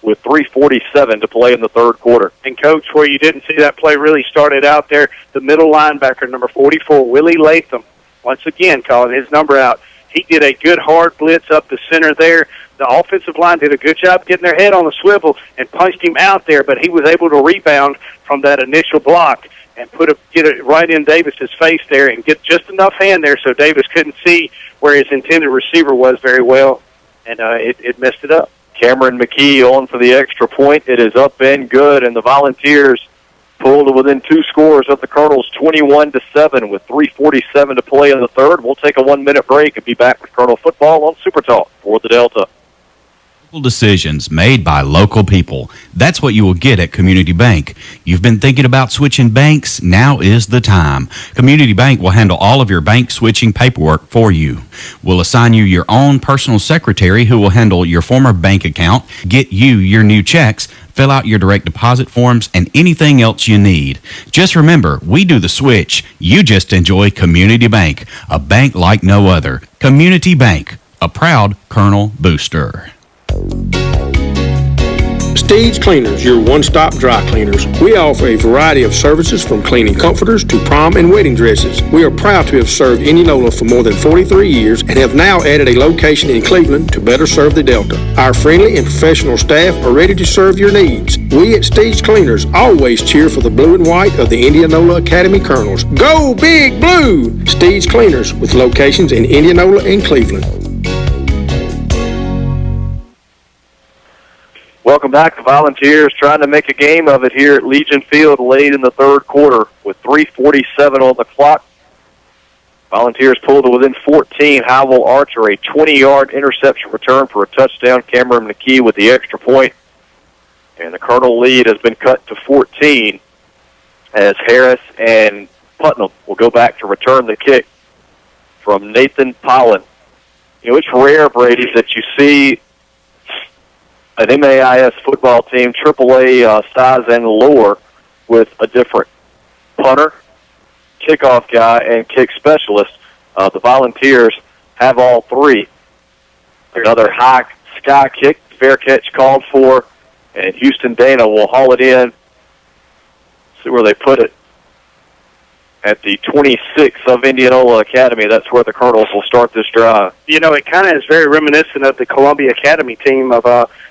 with 3:47 to play in the third quarter. And, Coach, where you didn't see that play really started out there, the middle linebacker, number 44, Willie Latham, once again calling his number out. He did a good hard blitz up the center there. The offensive line did a good job getting their head on the swivel and punched him out there, but he was able to rebound from that initial block and get it right in Davis's face there and get just enough hand there so Davis couldn't see where his intended receiver was very well, and it messed it up. Cameron McKee on for the extra point. It is up and good, and the Volunteers pulled to within 2 scores of the Colonels, 21-7 with 3:47 to play in the third. We'll take a 1-minute break and be back with Colonel football on Super Talk for the Delta. Decisions made by local people. That's what you will get at Community Bank. You've been thinking about switching banks? Now is the time. Community Bank will handle all of your bank switching paperwork for you. We'll assign you your own personal secretary who will handle your former bank account, get you your new checks, fill out your direct deposit forms, and anything else you need. Just remember, we do the switch. You just enjoy Community Bank, a bank like no other. Community Bank, a proud Colonel booster. Steve's Cleaners, your one-stop dry cleaners. We offer a variety of services from cleaning comforters to prom and wedding dresses. We are proud to have served Indianola for more than 43 years and have now added a location in Cleveland to better serve the Delta. Our friendly and professional staff are ready to serve your needs. We at Steve's Cleaners always cheer for the blue and white of the Indianola Academy Colonels. Go Big Blue! Steve's Cleaners with locations in Indianola and Cleveland. Welcome back. The Volunteers trying to make a game of it here at Legion Field late in the third quarter with 3:47 on the clock. Volunteers pulled to within 14. Howell Archer, a 20-yard interception return for a touchdown. Cameron McKee with the extra point. And the Colonel lead has been cut to 14 as Harris and Putnam will go back to return the kick from Nathan Pollen. You know, it's rare, Brady, that you see an MAIS football team, AAA size and lower, with a different punter, kickoff guy and kick specialist. The Volunteers have all three. Another high sky kick, fair catch called for, and Houston Dana will haul it in. See where they put it. At the 26 of Indianola Academy, that's where the Colonels will start this drive. You know, it kind of is very reminiscent of the Columbia Academy team of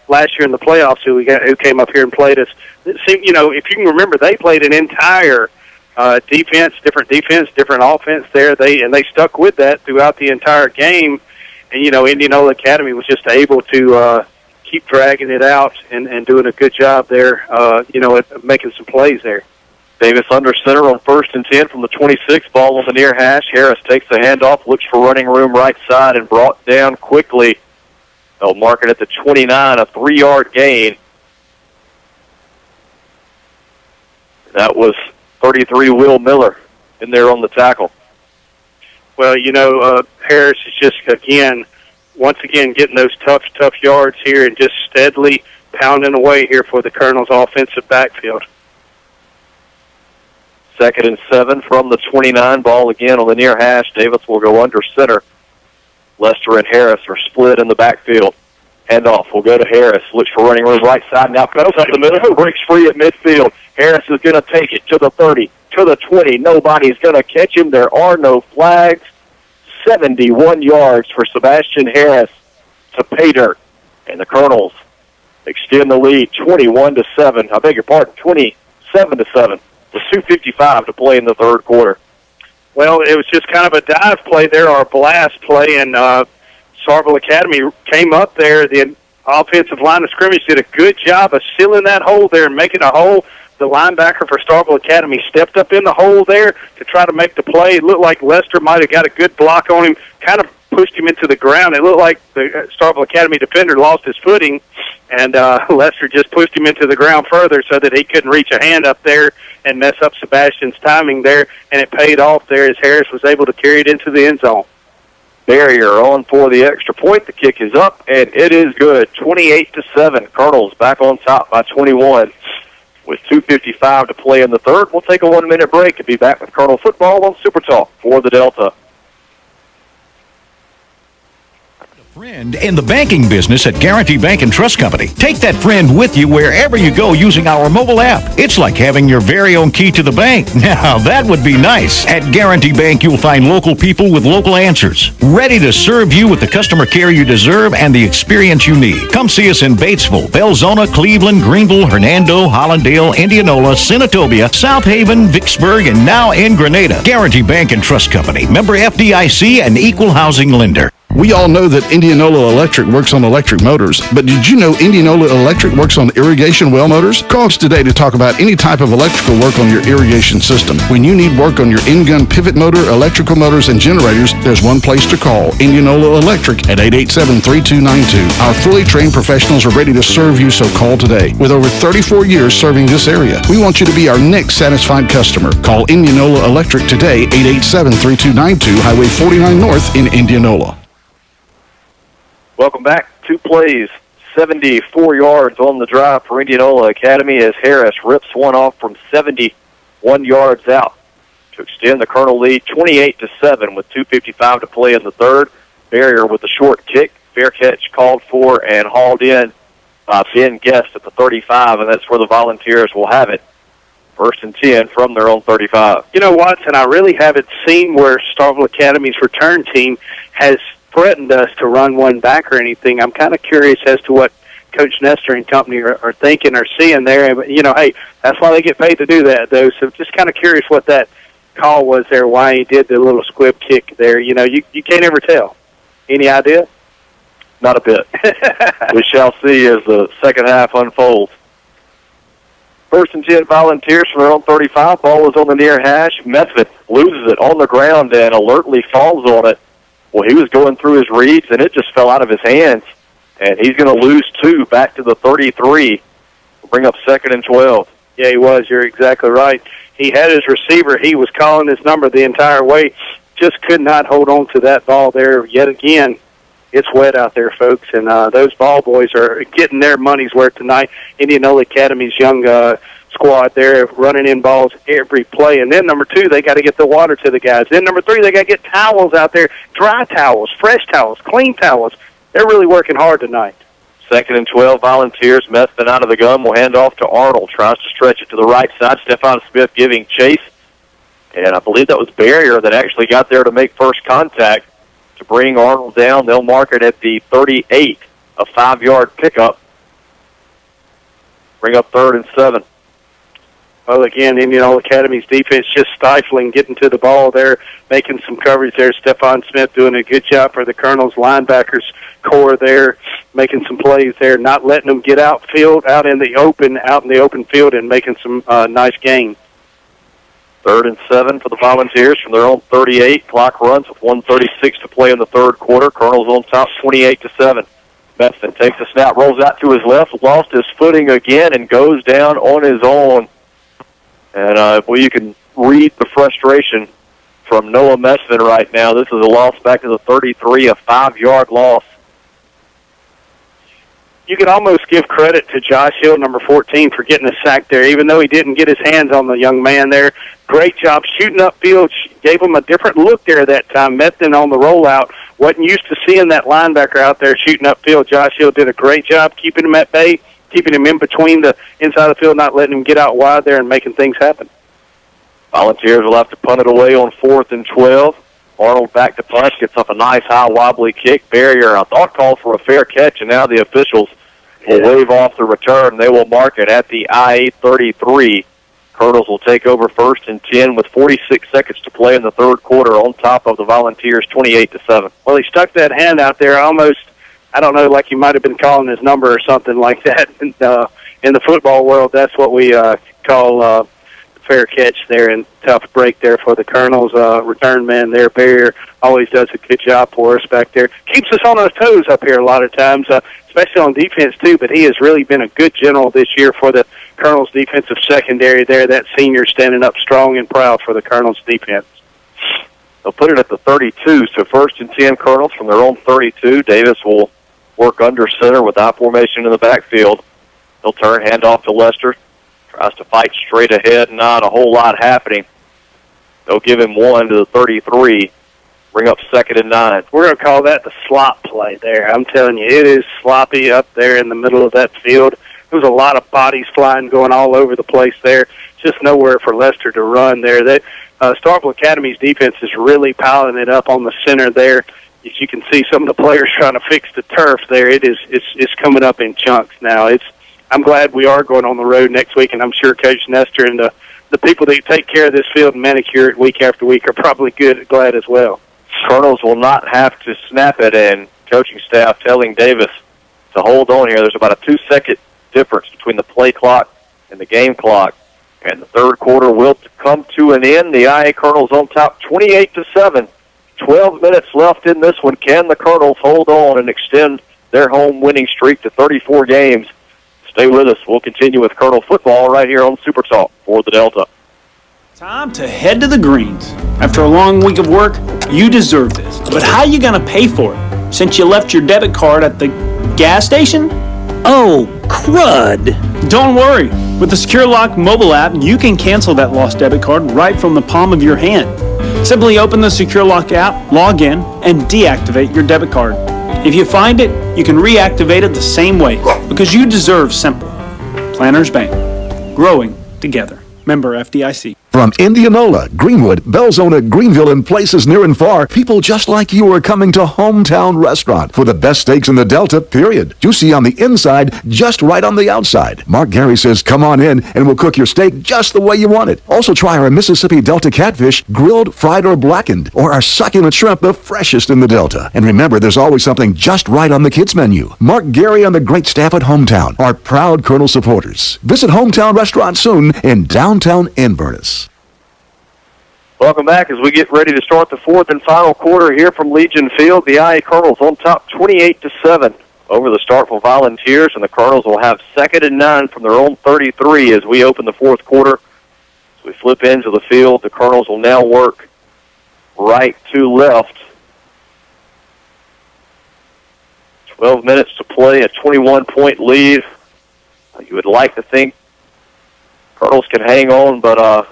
last year in the playoffs who came up here and played us. It seemed, you know, if you can remember, they played an entire defense, different offense there. They stuck with that throughout the entire game. And, you know, Indianola Academy was just able to keep dragging it out and doing a good job there, you know, at making some plays there. Davis under center on 1st and 10 from the 26, ball on the near hash. Harris takes the handoff, looks for running room right side, and brought down quickly. They'll mark it at the 29, a 3-yard gain. That was 33 Will Miller in there on the tackle. Well, you know, Harris is just, once again, getting those tough yards here and just steadily pounding away here for the Colonels' offensive backfield. 2nd and 7 from the 29. Ball again on the near hash. Davis will go under center. Lester and Harris are split in the backfield. Handoff will go to Harris. Looks for running room right side. Now cuts up the middle. Breaks free at midfield. Harris is going to take it to the 30, to the 20. Nobody's going to catch him. There are no flags. 71 yards for Sebastian Harris to pay dirt. And the Colonels extend the lead 21-7. I beg your pardon, 27-7. With 2:55 to play in the third quarter. Well, it was just kind of a dive play there, or a blast play, and Starkville Academy came up there. The offensive line of scrimmage did a good job of sealing that hole there and making a hole. The linebacker for Starkville Academy stepped up in the hole there to try to make the play. It looked like Lester might have got a good block on him, kind of pushed him into the ground. It looked like the Starkville Academy defender lost his footing, and Lester just pushed him into the ground further so that he couldn't reach a hand up there and mess up Sebastian's timing there, and it paid off there as Harris was able to carry it into the end zone. Barrier on for the extra point. The kick is up, and it is good. 28-7. Colonels back on top by 21 with 2:55 to play in the third. We'll take a 1-minute break and be back with Colonel football on Super Talk for the Delta. Friend in the banking business at Guarantee Bank and Trust Company. Take that friend with you wherever you go using our mobile app. It's like having your very own key to the bank. Now, that would be nice. At Guarantee Bank, you'll find local people with local answers, ready to serve you with the customer care you deserve and the experience you need. Come see us in Batesville, Belzona, Cleveland, Greenville, Hernando, Hollandale, Indianola, Senatobia, South Haven, Vicksburg, and now in Grenada. Guarantee Bank and Trust Company. Member FDIC and equal housing lender. We all know that Indianola Electric works on electric motors, but did you know Indianola Electric works on irrigation well motors? Call us today to talk about any type of electrical work on your irrigation system. When you need work on your in-gun pivot motor, electrical motors, and generators, there's one place to call, Indianola Electric at 887-3292. Our fully trained professionals are ready to serve you, so call today. With over 34 years serving this area, we want you to be our next satisfied customer. Call Indianola Electric today, 887-3292, Highway 49 North in Indianola. Welcome back. 2 plays, 74 yards on the drive for Indianola Academy as Harris rips one off from 71 yards out to extend the Colonel lead 28-7 with 2:55 to play in the third. Barrier with the short kick, fair catch called for and hauled in by Ben Guest at the 35, and that's where the Volunteers will have it. 1st and 10 from their own 35. You know, Watson, I really haven't seen where Starkville Academy's return team has threatened us to run one back or anything. I'm kind of curious as to what Coach Nestor and company are thinking or seeing there. But, you know, hey, that's why they get paid to do that, though. So just kind of curious what that call was there, why he did the little squib kick there. You know, you can't ever tell. Any idea? Not a bit. We shall see as the second half unfolds. 1st and 10 Volunteers from their own 35. Ball is on the near hash. Medved loses it on the ground and alertly falls on it. Well, he was going through his reads, and it just fell out of his hands. And he's going to lose 2 back to the 33. Bring up 2nd and 12. Yeah, he was. You're exactly right. He had his receiver. He was calling his number the entire way. Just could not hold on to that ball there. Yet again, it's wet out there, folks, and those ball boys are getting their money's worth tonight. Indianola Academy's young squad there, running in balls every play. And then number 2, they got to get the water to the guys. Then number 3, they got to get towels out there, dry towels, fresh towels, clean towels. They're really working hard tonight. 2nd and 12, Volunteers. Methvin out of the gun will hand off to Arnold. Tries to stretch it to the right side. Stephon Smith giving chase. And I believe that was Barrier that actually got there to make first contact to bring Arnold down. They'll mark it at the 38, a 5-yard pickup. Bring up 3rd and 7. Well, again, Indianola Academy's defense just stifling, getting to the ball there, making some coverage there. Stephon Smith doing a good job for the Colonels linebackers core there, making some plays there, not letting them get out in the open field and making some nice gains. 3rd and 7 for the Volunteers from their own 38. Clock runs with 1:36 to play in the third quarter. Colonels on top 28-7. Methvin takes a snap, rolls out to his left, lost his footing again, and goes down on his own. And you can read the frustration from Noah Methvin right now. This is a loss back to the 33, a 5-yard loss. You could almost give credit to Josh Hill, number 14, for getting a sack there, even though he didn't get his hands on the young man there. Great job shooting upfield, gave him a different look there that time. Methvin on the rollout, wasn't used to seeing that linebacker out there shooting upfield. Josh Hill did a great job keeping him at bay, keeping him in between the inside of the field, not letting him get out wide there and making things happen. Volunteers will have to punt it away on 4th and 12. Arnold back to punt, gets up a nice high wobbly kick. Barrier, I thought, called for a fair catch, and now the officials will wave off the return. They will mark it at the I-33. Colonels will take over 1st and 10 with 46 seconds to play in the third quarter on top of the Volunteers 28-7. Well, he stuck that hand out there almost, I don't know, like he might have been calling his number or something like that. In the football world, that's what we call fair catch there, and tough break there for the Colonels. Return man there, Barrier, always does a good job for us back there. Keeps us on our toes up here a lot of times, especially on defense too, but he has really been a good general this year for the Colonels defensive secondary there. That senior standing up strong and proud for the Colonels defense. They'll put it at the 32, so 1st and 10 Colonels from their own 32. Davis will work under center with I formation in the backfield. He'll turn, hand off to Lester. Tries to fight straight ahead, not a whole lot happening. They'll give him 1 to the 33, bring up 2nd and 9. We're going to call that the slop play there. I'm telling you, it is sloppy up there in the middle of that field. There's a lot of bodies flying, going all over the place there. Just nowhere for Lester to run there. Starkville Academy's defense is really piling it up on the center there. As you can see, some of the players trying to fix the turf there. It's coming up in chunks now. I'm glad we are going on the road next week, and I'm sure Coach Nestor and the people that take care of this field and manicure it week after week are probably glad as well. Colonels will not have to snap it, and coaching staff telling Davis to hold on here. There's about a 2-second difference between the play clock and the game clock, and the third quarter will come to an end. The IA Colonels on top 28-7. 12 minutes left in this one. Can the Colonels hold on and extend their home winning streak to 34 games? Stay with us. We'll continue with Colonel football right here on Super Talk for the Delta. Time to head to the greens. After a long week of work, you deserve this. But how are you going to pay for it? Since you left your debit card at the gas station? Oh, crud. Don't worry. With the Secure Lock mobile app, you can cancel that lost debit card right from the palm of your hand. Simply open the Secure Lock app, log in, and deactivate your debit card. If you find it, you can reactivate it the same way, because you deserve simple. Planners Bank. Growing together. Member FDIC. From Indianola, Greenwood, Belzona, Greenville, and places near and far, people just like you are coming to Hometown Restaurant for the best steaks in the Delta, period. Juicy on the inside, just right on the outside. Mark Gary says, come on in, and we'll cook your steak just the way you want it. Also try our Mississippi Delta catfish, grilled, fried, or blackened, or our succulent shrimp, the freshest in the Delta. And remember, there's always something just right on the kids' menu. Mark Gary and the great staff at Hometown are proud Colonel supporters. Visit Hometown Restaurant soon in downtown Inverness. Welcome back as we get ready to start the fourth and final quarter here from Legion Field. The IA Colonels on top 28-7 over the Starkville Volunteers, and the Colonels will have 2nd and 9 from their own 33 as we open the fourth quarter. As we flip into the field, the Colonels will now work right to left. 12 minutes to play, a 21-point lead. You would like to think Colonels can hang on, but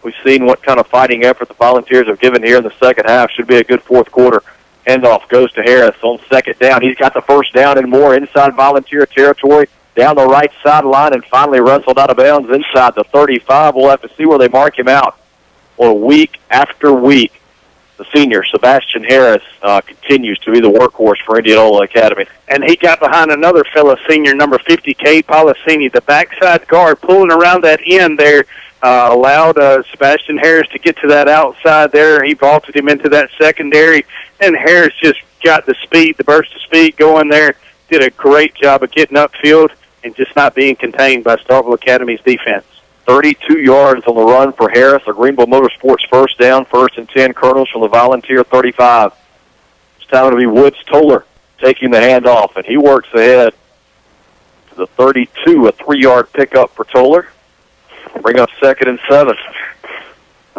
we've seen what kind of fighting effort the Volunteers have given here in the second half. Should be a good fourth quarter. Handoff goes to Harris on second down. He's got the first down and more inside Volunteer territory, down the right sideline, and finally wrestled out of bounds inside the 35. We'll have to see where they mark him out. Well, week after week, the senior, Sebastian Harris, continues to be the workhorse for Indianola Academy. And he got behind another fellow senior, number 50, Kay Policini, the backside guard, pulling around that end there, allowed Sebastian Harris to get to that outside there. He vaulted him into that secondary, and Harris just got the speed, the burst of speed going there, did a great job of getting upfield and just not being contained by Starkville Academy's defense. 32 yards on the run for Harris, a Greenville Motorsports first down, 1st and 10, Colonels from the Volunteer 35. It's time to be Woods Toller taking the handoff, and he works ahead to the 32, a 3-yard pickup for Toller. Bring up 2nd and 7.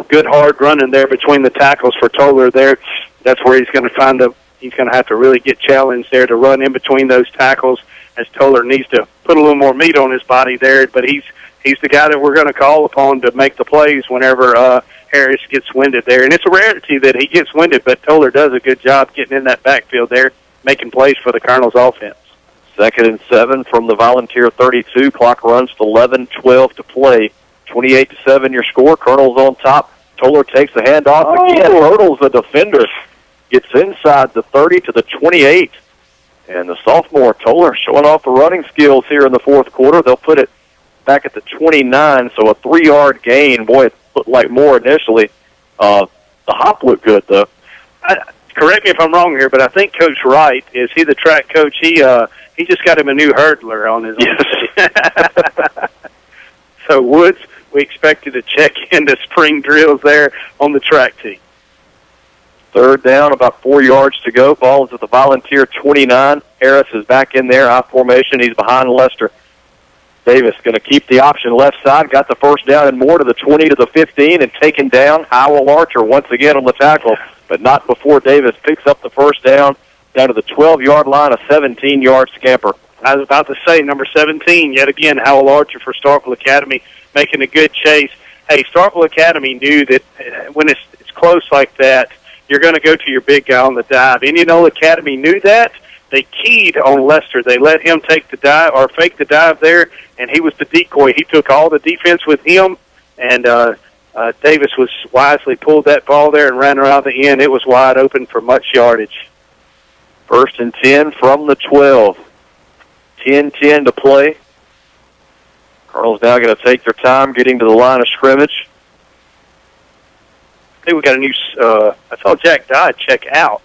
Good hard running there between the tackles for Toller there. That's where he's going to he's going to have to really get challenged there to run in between those tackles, as Toller needs to put a little more meat on his body there, but he's the guy that we're going to call upon to make the plays whenever Harris gets winded there. And it's a rarity that he gets winded, but Toller does a good job getting in that backfield there, making plays for the Colonels offense. 2nd and 7 from the Volunteer 32. Clock runs to 11:12 to play. 28-7 your score. Colonels on top. Toller takes the handoff again. Hurdles the defender. Gets inside the 30 to the 28. And the sophomore Toller showing off the running skills here in the fourth quarter. They'll put it back at the 29, so a 3-yard gain. Boy, it looked like more initially. The hop looked good, though. Correct me if I'm wrong here, but I think Coach Wright, is he the track coach? He just got him a new hurdler on his own. So, Woods, we expect you to check into spring drills there on the track team. 3rd down, about 4 yards to go. Ball is at the Volunteer 29. Harris is back in there, I formation. He's behind Lester. Davis going to keep the option left side. Got the first down and more to the 20 to the 15 and taken down. Howell Archer once again on the tackle, but not before Davis picks up the first down to the 12-yard line, a 17-yard scamper. I was about to say, number 17, yet again, Howell Archer for Starkville Academy, making a good chase. Hey, Starkville Academy knew that when it's close like that, you're going to go to your big guy on the dive. Indianola Academy knew that. They keyed on Lester. They let him take the dive or fake the dive there, and he was the decoy. He took all the defense with him, and Davis was wisely pulled that ball there and ran around the end. It was wide open for much yardage. 1st and 10 from the 12. 10-10 to play. Colonels now going to take their time getting to the line of scrimmage. I think we got a new, I saw Jack Dodd check out.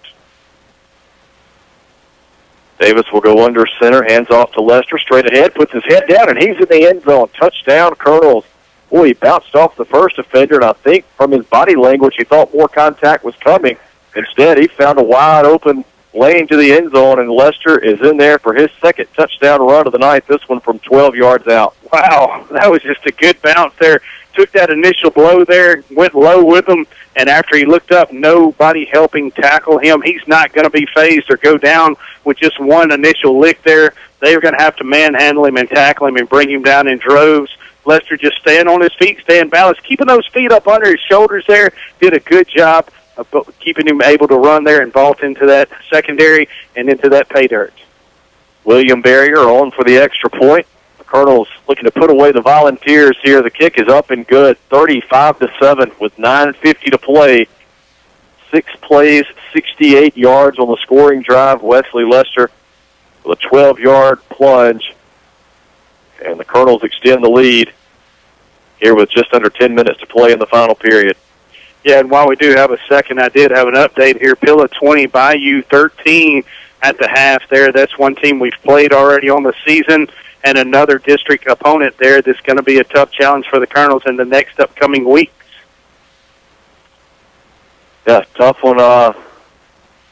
Davis will go under center, hands off to Lester, straight ahead, puts his head down, and he's in the end zone. Touchdown, Colonels. Boy, he bounced off the first offender, and I think from his body language he thought more contact was coming. Instead, he found a wide-open lane to the end zone, and Lester is in there for his second touchdown run of the night, this one from 12 yards out. Wow, that was just a good bounce there. Took that initial blow there, went low with him, and after he looked up, nobody helping tackle him. He's not going to be phased or go down with just one initial lick there. They're going to have to manhandle him and tackle him and bring him down in droves. Lester just staying on his feet, staying balanced, keeping those feet up under his shoulders there. Did a good job of keeping him able to run there and vault into that secondary and into that pay dirt. William Barrier on for the extra point. The Colonels looking to put away the Volunteers here. The kick is up and good, 35-7 with 9:50 to play. 6 plays, 68 yards on the scoring drive. Wesley Lester with a 12-yard plunge. And the Colonels extend the lead here with just under 10 minutes to play in the final period. Yeah, and while we do have a second, I did have an update here. Pilla 20, Bayou 13 at the half there. That's one team we've played already on the season, and another district opponent there that's going to be a tough challenge for the Colonels in the next upcoming weeks. Yeah, tough one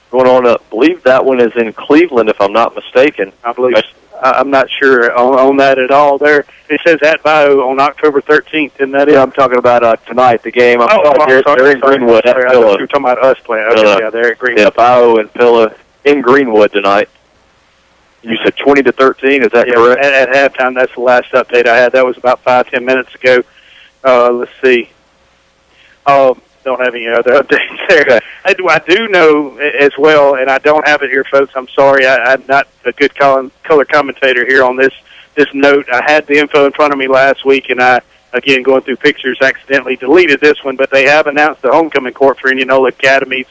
going on. I believe that one is in Cleveland, if I'm not mistaken. I believe. I'm not sure on that at all. There, it says at Bayou on October 13th, isn't that it? Yeah, I'm talking about tonight, the game. They're in Greenwood. I thought you were talking about us playing. Okay, yeah, they're at Greenwood. Yeah, Bayou and Pilla in Greenwood tonight. You said 20-13. Is that correct? At halftime, that's the last update I had. That was about 5-10 minutes ago. Let's see. Don't have any other updates there. I do know as well, and I don't have it here, folks. I'm sorry. I'm not a good color commentator here on this note. I had the info in front of me last week, and I, again, going through pictures, accidentally deleted this one, but they have announced the homecoming court for Indianola Academy's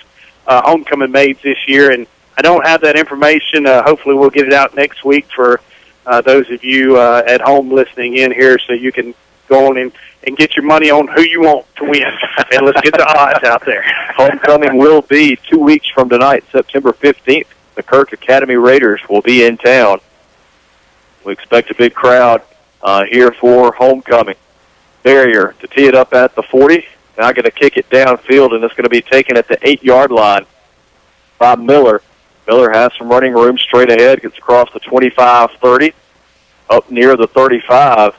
homecoming maids this year, and I don't have that information. Hopefully we'll get it out next week for those of you at home listening in here, so you can go on and get your money on who you want to win. And let's get the odds out there. Homecoming will be 2 weeks from tonight, September 15th. The Kirk Academy Raiders will be in town. We expect a big crowd here for homecoming. Barrier to tee it up at the 40. Now going to kick it downfield, and it's going to be taken at the 8-yard line by Miller. Miller has some running room straight ahead, gets across the 25-30, up near the 35.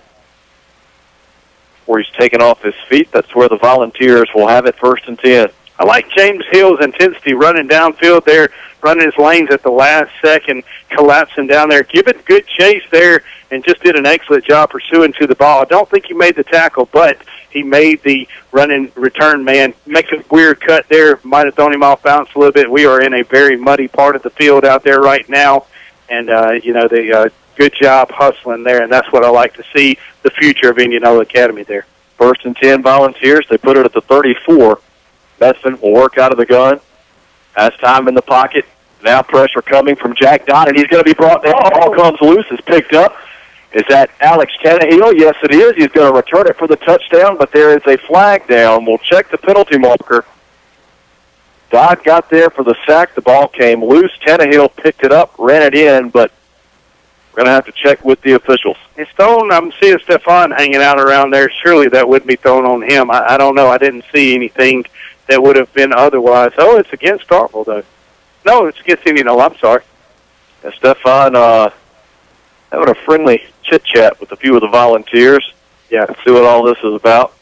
Where he's taken off his feet, that's where the Volunteers will have it, 1st and 10. I like James Hill's intensity running downfield there, running his lanes at the last second, collapsing down there, giving good chase there, and just did an excellent job pursuing to the ball. I don't think he made the tackle, but he made the running return man make a weird cut there. Might have thrown him off balance a little bit. We are in a very muddy part of the field out there right now, and, good job hustling there, and that's what I like to see, the future of Indianola Academy there. 1st and 10 Volunteers. They put it at the 34. Messman will work out of the gun. Has time in the pocket. Now pressure coming from Jack Dodd, and he's going to be brought down. Ball comes loose, is picked up. Is that Alex Tannehill? Yes, it is. He's going to return it for the touchdown, but there is a flag down. We'll check the penalty marker. Dodd got there for the sack. The ball came loose. Tannehill picked it up, ran it in, but we're going to have to check with the officials. It's thrown. I'm seeing Stefan hanging out around there. Surely that wouldn't be thrown on him. I don't know. I didn't see anything that would have been otherwise. Oh, it's against Starkville, though. No, it's against Indianola. I'm sorry. And Stefan having a friendly chit-chat with a few of the Volunteers. Yeah, let's see what all this is about.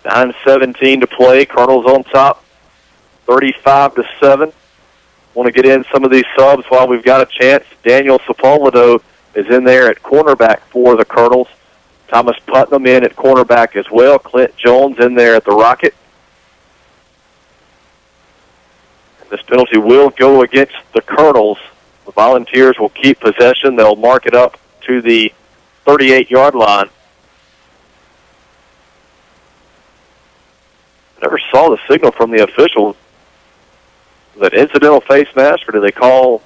9:17 to play. Colonel's on top, 35-7. Want to get in some of these subs while we've got a chance. Daniel Sepulveda is in there at cornerback for the Colonels. Thomas Putnam in at cornerback as well. Clint Jones in there at the Rocket. This penalty will go against the Colonels. The Volunteers will keep possession. They'll mark it up to the 38-yard line. Never saw the signal from the officials. Was that incidental face mask, or did they call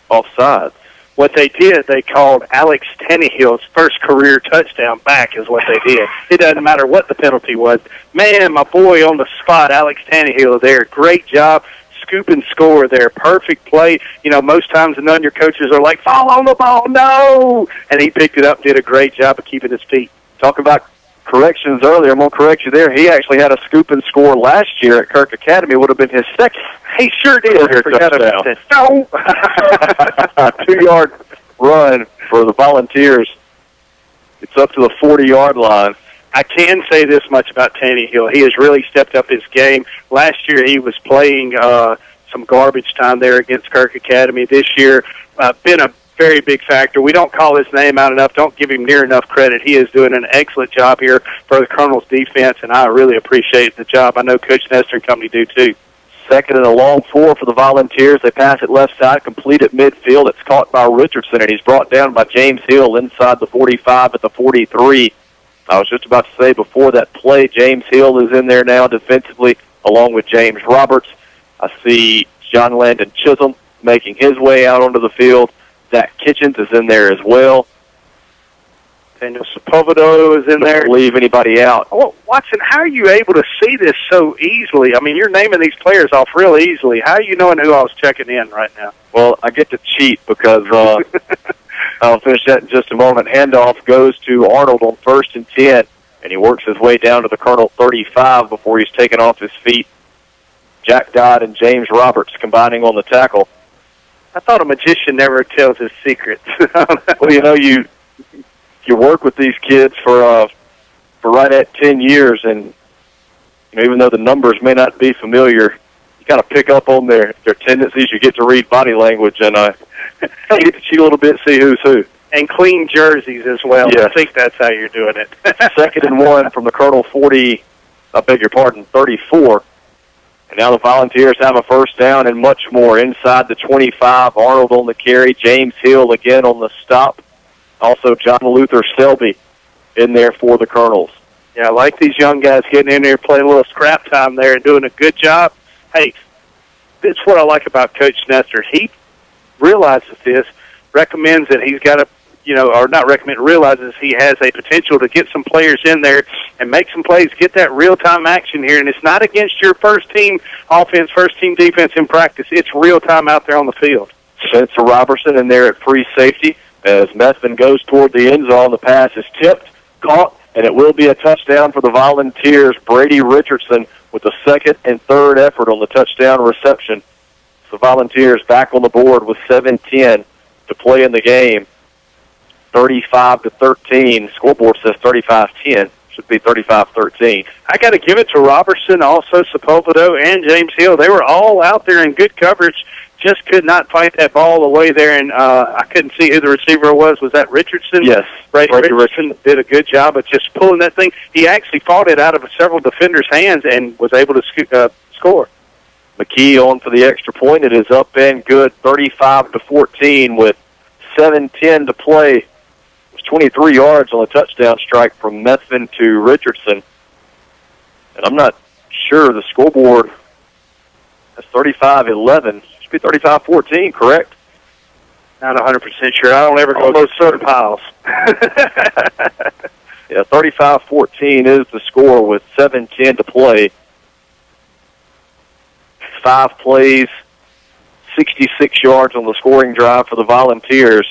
offside? What they did, they called Alex Tannehill's first career touchdown back is what they did. It doesn't matter what the penalty was. Man, my boy on the spot, Alex Tannehill there. Great job. Scoop and score there. Perfect play. You know, most times the Nunier coaches are like, fall on the ball, no! And he picked it up, did a great job of keeping his feet. Talking about corrections earlier, I'm going to correct you there. He actually had a scoop and score last year at Kirk Academy. It would have been his second. He sure did. I forgot about that. No! 2-yard run for the Volunteers. It's up to the 40-yard line. I can say this much about Tannehill. He has really stepped up his game. Last year he was playing some garbage time there against Kirk Academy. This year, been a very big factor. We don't call his name out enough. Don't give him near enough credit. He is doing an excellent job here for the Colonel's defense, and I really appreciate the job. I know Coach Nestor and company do too. Second and a long 4 for the Volunteers. They pass it left side, complete at midfield. It's caught by Richardson, and he's brought down by James Hill inside the 45 at the 43. I was just about to say before that play, James Hill is in there now defensively, along with James Roberts. I see John Landon Chisholm making his way out onto the field. Zach Kitchens is in there as well. Daniel Sepulveda is in there. Don't leave anybody out. Oh, Watson, how are you able to see this so easily? I mean, you're naming these players off real easily. How are you knowing who I was checking in right now? Well, I get to cheat because I'll finish that in just a moment. Handoff goes to Arnold on 1st and 10, and he works his way down to the Colonel 35 before he's taken off his feet. Jack Dodd and James Roberts combining on the tackle. I thought a magician never tells his secrets. Well, you know, you work with these kids for right at 10 years, and you know, even though the numbers may not be familiar, kind of pick up on their tendencies. You get to read body language, and you get to cheat a little bit, see who's who. And clean jerseys as well. Yes. I think that's how you're doing it. 2nd and 1 from the Colonel 40, 34. And now the Volunteers have a first down and much more inside the 25. Arnold on the carry. James Hill again on the stop. Also John Luther Selby in there for the Colonels. Yeah, I like these young guys getting in there, playing a little scrap time there and doing a good job. Hey, this is what I like about Coach Nestor. He realizes this, recommends that he's got to, or not recommend, realizes he has a potential to get some players in there and make some plays, get that real-time action here. And it's not against your first-team offense, first-team defense in practice. It's real-time out there on the field. Spencer Robertson in there at free safety. As Methvin goes toward the end zone, the pass is tipped, caught, and it will be a touchdown for the Volunteers. Brady Richardson with the 2nd and 3rd effort on the touchdown reception. So Volunteers back on the board with 7:10 to play in the game. 35-13. Scoreboard says 35-10. Should be 35-13. I got to give it to Robertson, also Sepulvedo, and James Hill. They were all out there in good coverage. Just could not fight that ball away there, and I couldn't see who the receiver was. Was that Richardson? Yes. Brady Richardson did a good job of just pulling that thing. He actually fought it out of several defenders' hands and was able to score. McKee on for the extra point. It is up and good, 35-14 with 7:10 to play. It was 23 yards on a touchdown strike from Methvin to Richardson. And I'm not sure the scoreboard. That's 35-11. Should be 35-14, correct? Not 100% sure. I don't ever go those certain piles. Yeah, 35-14 is the score with 7:10 to play. 5 plays, 66 yards on the scoring drive for the Volunteers.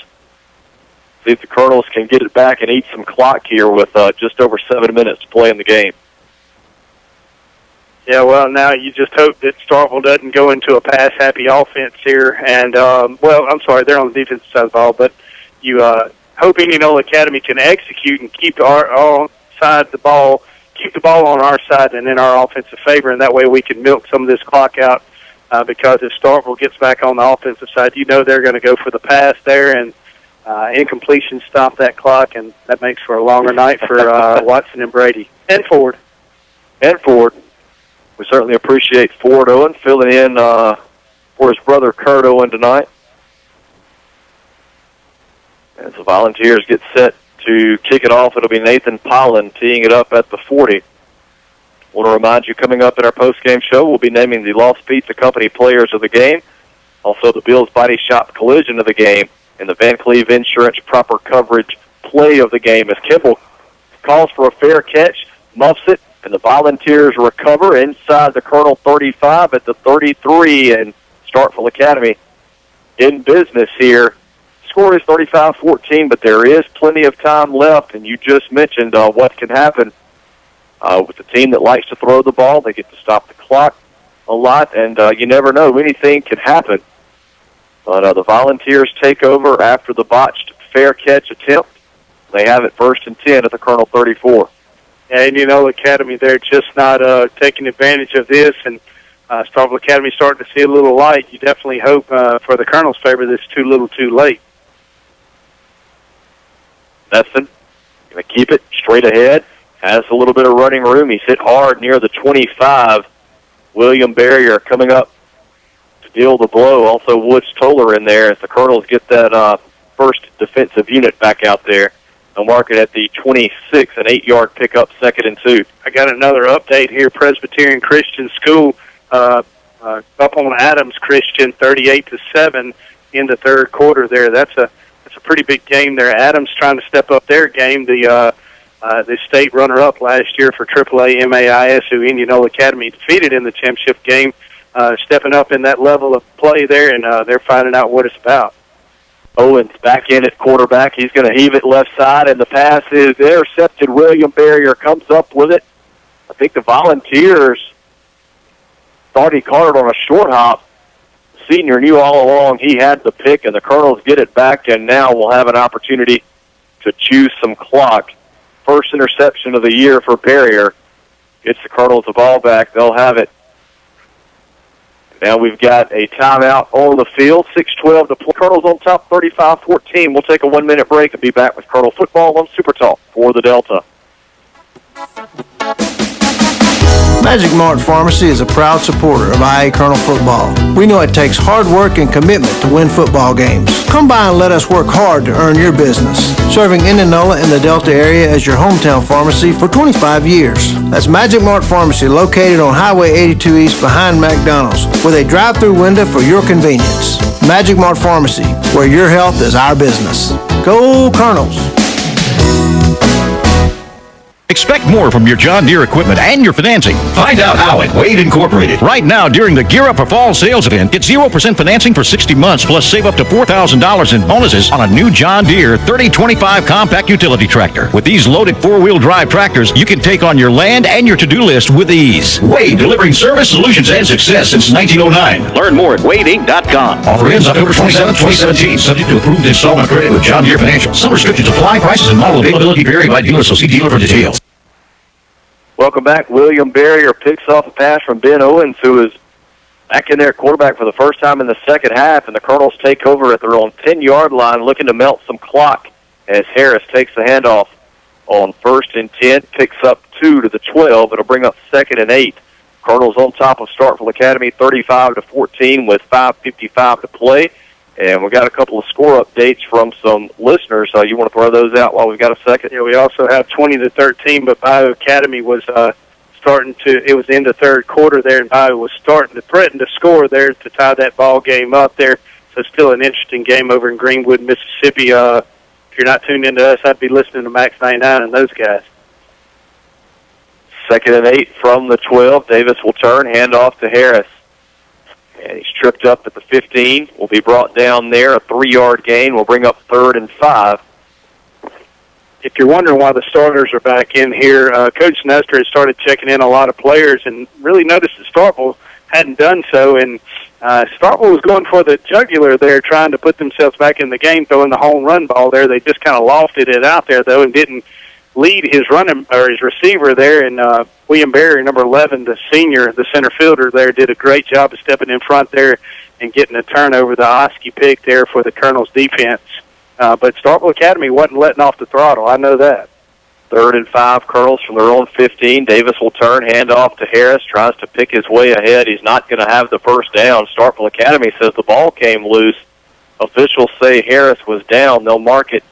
See if the Colonels can get it back and eat some clock here with just over 7 minutes to play in the game. Yeah, well, now you just hope that Starkville doesn't go into a pass-happy offense here. And, I'm sorry, they're on the defensive side of the ball, but you hope Indianola Academy can execute and keep our side of the ball, keep the ball on our side and in our offensive favor, and that way we can milk some of this clock out. Because if Starkville gets back on the offensive side, they're going to go for the pass there, and incompletion stop that clock, and that makes for a longer night for Watson and Brady. And Ford. We certainly appreciate Ford Owen filling in for his brother Kurt Owen tonight. As the Volunteers get set to kick it off, it'll be Nathan Pollen teeing it up at the 40. I want to remind you, coming up in our post-game show, we'll be naming the Lost Pizza Company players of the game, also the Bill's Body Shop collision of the game, and the Van Cleve Insurance proper coverage play of the game as Kimball calls for a fair catch, muffs it, and the Volunteers recover inside the Colonel 35 at the 33, and Starkville Academy in business here. Score is 35-14, but there is plenty of time left, and you just mentioned what can happen with a team that likes to throw the ball. They get to stop the clock a lot, and you never know. Anything can happen. But the Volunteers take over after the botched fair catch attempt. They have it 1st and 10 at the Colonel 34. Yeah, Indianola Academy, they're just not taking advantage of this, and Starkville Academy starting to see a little light. You definitely hope for the Colonel's favor that it's too little too late. Methvin going to keep it straight ahead. Has a little bit of running room. He's hit hard near the 25. William Barrier coming up to deal the blow. Also Woods Toller in there as the Colonels get that first defensive unit back out there. They'll mark it at the 26, an 8-yard pickup, 2nd and 2. I got another update here. Presbyterian Christian School up on Adams Christian, 38-7 in the 3rd quarter there. That's a pretty big game there. Adams trying to step up their game. The state runner-up last year for AAA MAIS, who Indianola Academy defeated in the championship game, stepping up in that level of play there, and they're finding out what it's about. Owens back in at quarterback. He's going to heave it left side, and the pass is intercepted. William Barrier comes up with it. I think the Volunteers thought he caught it on a short hop. The senior knew all along he had the pick, and the Colonels get it back, and now we'll have an opportunity to choose some clock. First interception of the year for Barrier. Gets the Colonels the ball back. They'll have it Now we've got a timeout on the field. 6:12 to play. Colonel's on top, 35-14. We'll take a 1-minute break and be back with Colonel football on Super Talk for the Delta. Magic Mart Pharmacy is a proud supporter of IA Colonel football. We know it takes hard work and commitment to win football games. Come by and let us work hard to earn your business. Serving Indianola and the Delta area as your hometown pharmacy for 25 years. That's Magic Mart Pharmacy, located on Highway 82 East behind McDonald's, with a drive-through window for your convenience. Magic Mart Pharmacy, where your health is our business. Go Colonels! Expect more from your John Deere equipment and your financing. Find out how at Wade Incorporated. Right now, during the Gear Up for Fall sales event, get 0% financing for 60 months, plus save up to $4,000 in bonuses on a new John Deere 3025 compact utility tractor. With these loaded four-wheel drive tractors, you can take on your land and your to-do list with ease. Wade, delivering service, solutions, and success since 1909. Learn more at wadeinc.com. Offer ends October 27, 2017. Subject to approved installment credit with John Deere Financial. Some restrictions apply. Prices and model availability vary by dealer, so see dealer for details. Welcome back. William Barrier picks off a pass from Ben Owens, who is back in there at quarterback for the first time in the second half, and the Colonels take over at their own 10-yard line, looking to melt some clock as Harris takes the handoff on 1st and 10, picks up 2 to the 12. It'll bring up 2nd and 8. Colonels on top of Starkville Academy, 35-14 with 5:55 to play. And we got a couple of score updates from some listeners. You want to throw those out while we've got a second? Yeah, we also have 20-13, but Bio Academy was starting to. It was in the third quarter there, and Bio was starting to threaten to score there to tie that ball game up there. So still an interesting game over in Greenwood, Mississippi. If you're not tuned into us, I'd be listening to Max 99 and those guys. 2nd and 8 from the 12. Davis will turn, hand off to Harris. And he's tripped up at the 15. Will be brought down there. A 3-yard gain will bring up 3rd and 5. If you're wondering why the starters are back in here, Coach Nestor has started checking in a lot of players and really noticed that Starkville hadn't done so. And Starkville was going for the jugular there, trying to put themselves back in the game, throwing the home run ball there. They just kind of lofted it out there, though, and didn't lead his running or his receiver there. And William Barry, number 11, the senior, the center fielder there, did a great job of stepping in front there and getting a turnover, the Oski pick there for the Colonel's defense. But Starkville Academy wasn't letting off the throttle. I know that. 3rd and 5, Colonels from their own 15. Davis will turn, hand off to Harris, tries to pick his way ahead. He's not going to have the first down. Starkville Academy says the ball came loose. Officials say Harris was down. They'll mark it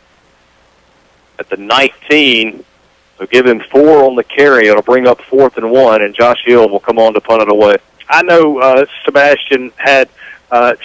at the 19. So give him 4 on the carry. It'll bring up 4th and 1, and Josh Hill will come on to punt it away. I know Sebastian had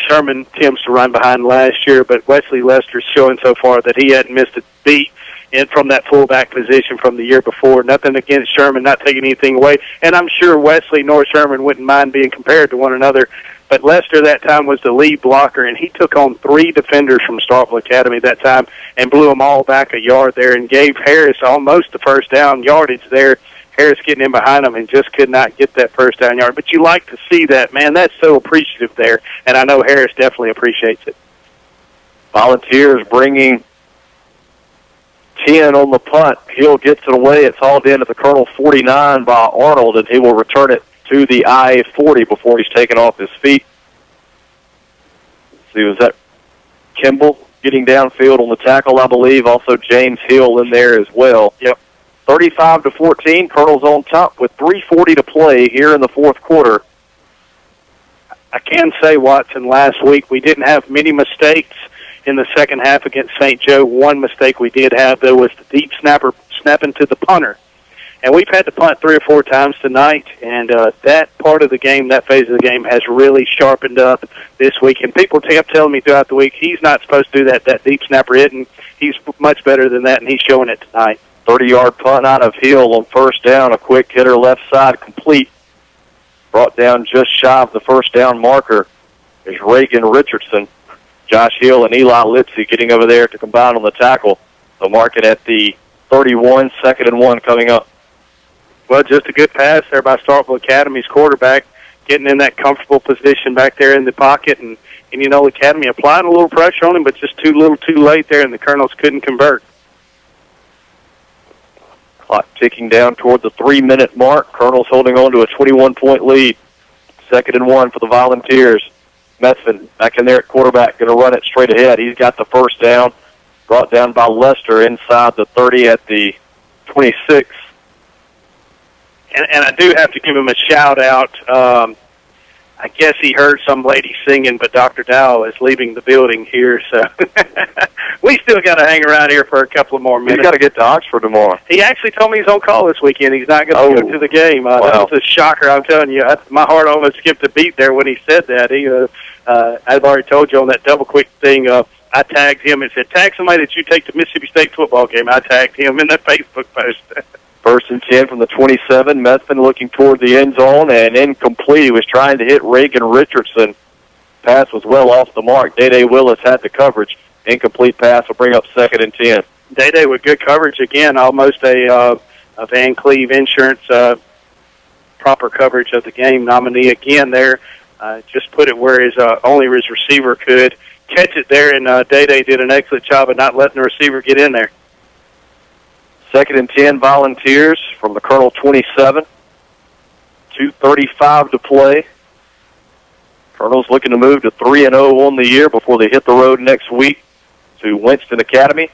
Sherman Timms to run behind last year, but Wesley Lester's showing so far that he hadn't missed a beat in from that fullback position from the year before. Nothing against Sherman, not taking anything away. And I'm sure Wesley nor Sherman wouldn't mind being compared to one another. But Lester that time was the lead blocker, and he took on 3 defenders from Starkville Academy that time and blew them all back a yard there and gave Harris almost the first down yardage there. Harris getting in behind him and just could not get that first down yard. But you like to see that, man. That's so appreciative there, and I know Harris definitely appreciates it. Volunteers bringing 10 on the punt. Hill gets it away. It's hauled in at the Colonel 49 by Arnold, and he will return it to the IA 40 before he's taken off his feet. See, was that Kimball getting downfield on the tackle, I believe? Also James Hill in there as well. Yep. 35-14, Colonel's on top with 3:40 to play here in the fourth quarter. I can say, Watson, last week we didn't have many mistakes in the second half against St. Joe. One mistake we did have, though, was the deep snapper snapping to the punter. And we've had to punt 3 or 4 times tonight, and that part of the game, that phase of the game, has really sharpened up this week. And people kept telling me throughout the week, he's not supposed to do that deep snapper hit, and he's much better than that, and he's showing it tonight. 30-yard punt out of Hill on first down, a quick hitter left side complete. Brought down just shy of the first down marker is Reagan Richardson. Josh Hill and Eli Lipsy getting over there to combine on the tackle. They'll mark it at the 31, 2nd and 1 coming up. Well, just a good pass there by Starkville Academy's quarterback, getting in that comfortable position back there in the pocket, and Indianola Academy applying a little pressure on him, but just too little too late there, and the Colonels couldn't convert. Clock ticking down toward the 3-minute mark. Colonels holding on to a 21-point lead. 2nd and 1 for the Volunteers. Methvin back in there at quarterback, going to run it straight ahead. He's got the first down, brought down by Lester inside the 30 at the 26. And I do have to give him a shout-out. I guess he heard some lady singing, but Dr. Dow is leaving the building here, so we still got to hang around here for a couple of more minutes. He's got to get to Oxford tomorrow. He actually told me he's on call this weekend. He's not going to go to the game. Wow. That was a shocker, I'm telling you. My heart almost skipped a beat there when he said that. I've already told you on that double quick thing, I tagged him and said, tag somebody that you take to Mississippi State football game. I tagged him in that Facebook post. 1st and 10 from the 27. Methvin looking toward the end zone and incomplete. He was trying to hit Reagan Richardson. Pass was well off the mark. Day Willis had the coverage. Incomplete pass will bring up 2nd and 10. Day with good coverage again, almost a Van Cleve Insurance proper coverage of the game nominee again there. Just put it where only his receiver could catch it there, and Day did an excellent job of not letting the receiver get in there. 2nd and 10 Volunteers from the Colonel 27. 2:35 to play. Colonel's looking to move to 3-0 on the year before they hit the road next week to Winston Academy.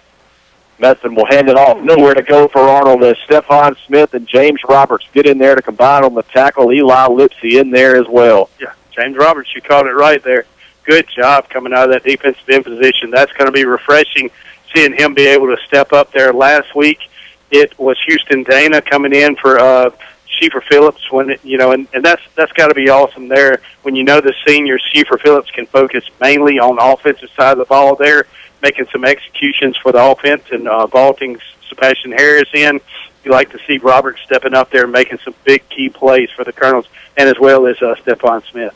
Methvin will hand it off. Nowhere to go for Arnold as Stephon Smith and James Roberts get in there to combine on the tackle. Eli Lipsy in there as well. Yeah, James Roberts, you called it right there. Good job coming out of that defensive end position. That's going to be refreshing seeing him be able to step up there. Last week, it was Houston Dana coming in for Schieffer Phillips, and that's got to be awesome there when you know the senior Schieffer Phillips can focus mainly on the offensive side of the ball there, making some executions for the offense and vaulting Sebastian Harris in. You like to see Robert stepping up there and making some big key plays for the Colonels, and as well as Stephon Smith.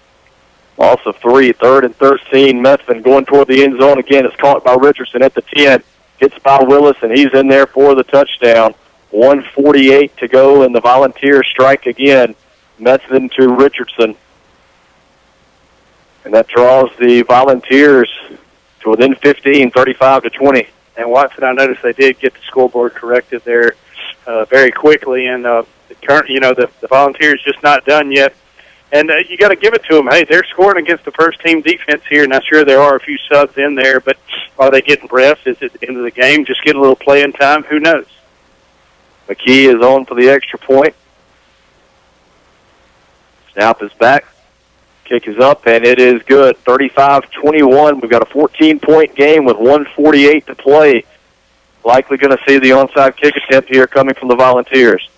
Loss of 3, 3rd and 13. Methvin going toward the end zone again. It's caught by Richardson at the 10. Hits by Willis, and he's in there for the touchdown. 1:48 to go, and the Volunteers strike again. Methvin to Richardson. And that draws the Volunteers to within 15, 35-20. And Watson, I noticed they did get the scoreboard corrected there very quickly, and the Volunteers just not done yet. And you got to give it to them. Hey, they're scoring against the first-team defense here. Now, sure, there are a few subs in there, but are they getting breaths? Is it the end of the game? Just get a little playing time? Who knows? McKee is on for the extra point. Snap is back. Kick is up, and it is good. 35-21. We've got a 14-point game with 1:48 to play. Likely going to see the onside kick attempt here coming from the Volunteers.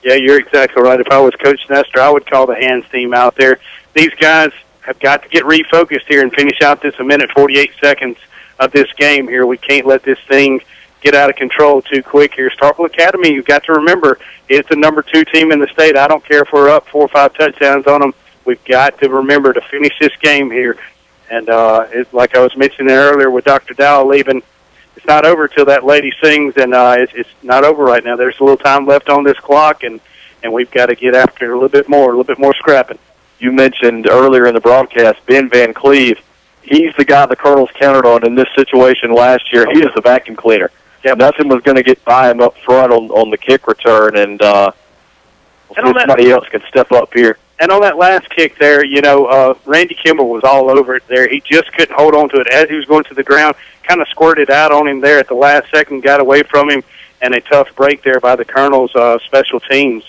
Yeah, you're exactly right. If I was Coach Nestor, I would call the hands team out there. These guys have got to get refocused here and finish out this 1:48 of this game here. We can't let this thing get out of control too quick here. Starkville Academy, you've got to remember, it's the number 2 team in the state. I don't care if we're up 4 or 5 touchdowns on them. We've got to remember to finish this game here. And it's like I was mentioning earlier with Dr. Dow leaving, it's not over till that lady sings, and it's not over right now. There's a little time left on this clock, and we've got to get after it a little bit more scrapping. You mentioned earlier in the broadcast Ben Van Cleve. He's the guy the Colonels counted on in this situation last year. He is the vacuum cleaner. Yep. Nothing was going to get by him up front on the kick return, and somebody else can step up here. And on that last kick there, Randy Kimball was all over it there. He just couldn't hold on to it as he was going to the ground, kind of squirted out on him there at the last second, got away from him, and a tough break there by the Colonels' special teams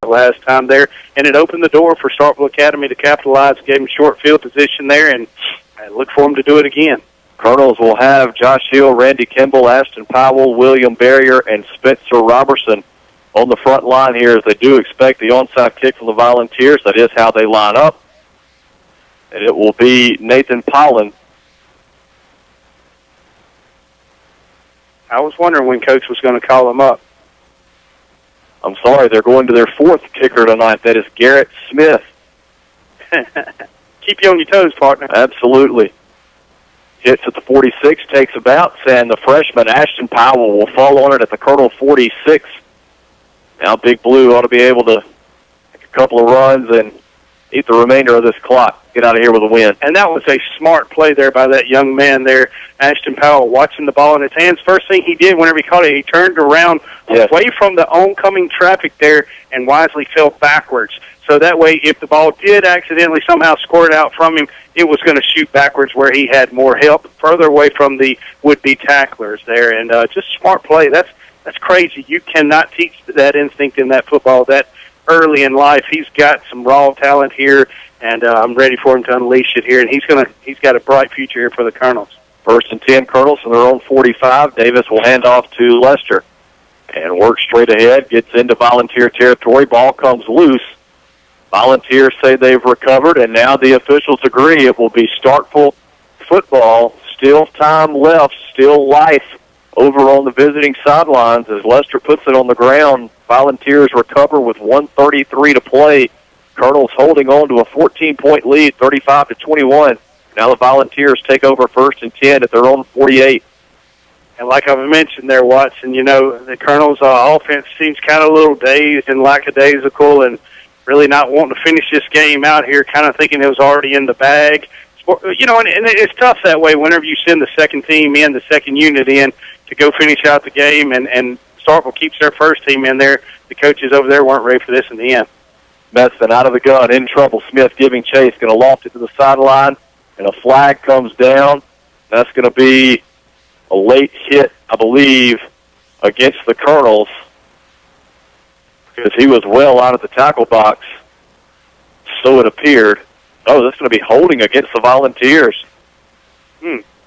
last time there. And it opened the door for Starkville Academy to capitalize, gave him short field position there, and I look for him to do it again. Colonels will have Josh Hill, Randy Kimball, Ashton Powell, William Barrier, and Spencer Robertson on the front line here, as they do expect the onside kick from the Volunteers. That is how they line up. And it will be Nathan Pollen. I was wondering when Coach was going to call him up. I'm sorry, they're going to their 4th kicker tonight. That is Garrett Smith. Keep you on your toes, partner. Absolutely. Hits at the 46, takes a bounce, and the freshman Ashton Powell will fall on it at the Colonel 46. Now Big Blue ought to be able to make a couple of runs and eat the remainder of this clock. Get out of here with a win. And that was a smart play there by that young man there, Ashton Powell, watching the ball in his hands. First thing he did whenever he caught it, he turned around away from the oncoming traffic there and wisely fell backwards. So that way, if the ball did accidentally somehow squirt out from him, it was going to shoot backwards where he had more help, further away from the would-be tacklers there. And just smart play. That's crazy. You cannot teach that instinct in that football that early in life. He's got some raw talent here, and I'm ready for him to unleash it here. And he's got a bright future here for the Colonels. 1st and 10, Colonels from their own 45. Davis will hand off to Lester and works straight ahead, gets into Volunteer territory. Ball comes loose. Volunteers say they've recovered, and now the officials agree it will be Starkville football. Still time left, still life over on the visiting sidelines as Lester puts it on the ground. Volunteers recover with 1:33 to play. Colonels holding on to a 14-point lead, 35-21. Now the Volunteers take over 1st and 10 at their own 48. And like I've mentioned there, Watson, the Colonels' offense seems kind of a little dazed and lackadaisical and really not wanting to finish this game out here, kind of thinking it was already in the bag. And it's tough that way whenever you send the second team in, the second unit in, to go finish out the game, and Starkville keeps their first team in there. The coaches over there weren't ready for this in the end. Messon out of the gun, in trouble. Smith giving chase, going to loft it to the sideline, and a flag comes down. That's going to be a late hit, I believe, against the Colonels, because he was well out of the tackle box, so it appeared. Oh, that's going to be holding against the Volunteers.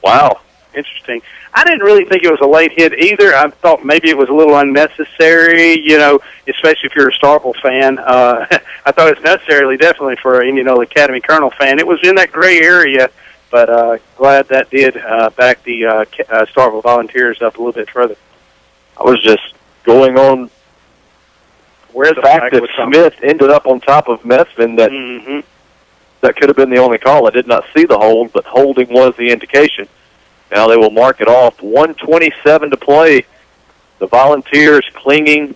Wow. Interesting. I didn't really think it was a late hit either. I thought maybe it was a little unnecessary, especially if you're a Starkville fan. I thought it's necessarily definitely for an Indianola Academy Colonel fan. It was in that gray area, but glad that did back the Starkville Volunteers up a little bit further. I was just going on where the fact that Smith ended up on top of Messman, that could have been the only call. I did not see the hold, but holding was the indication. Now they will mark it off. 1:27 to play. The Volunteers clinging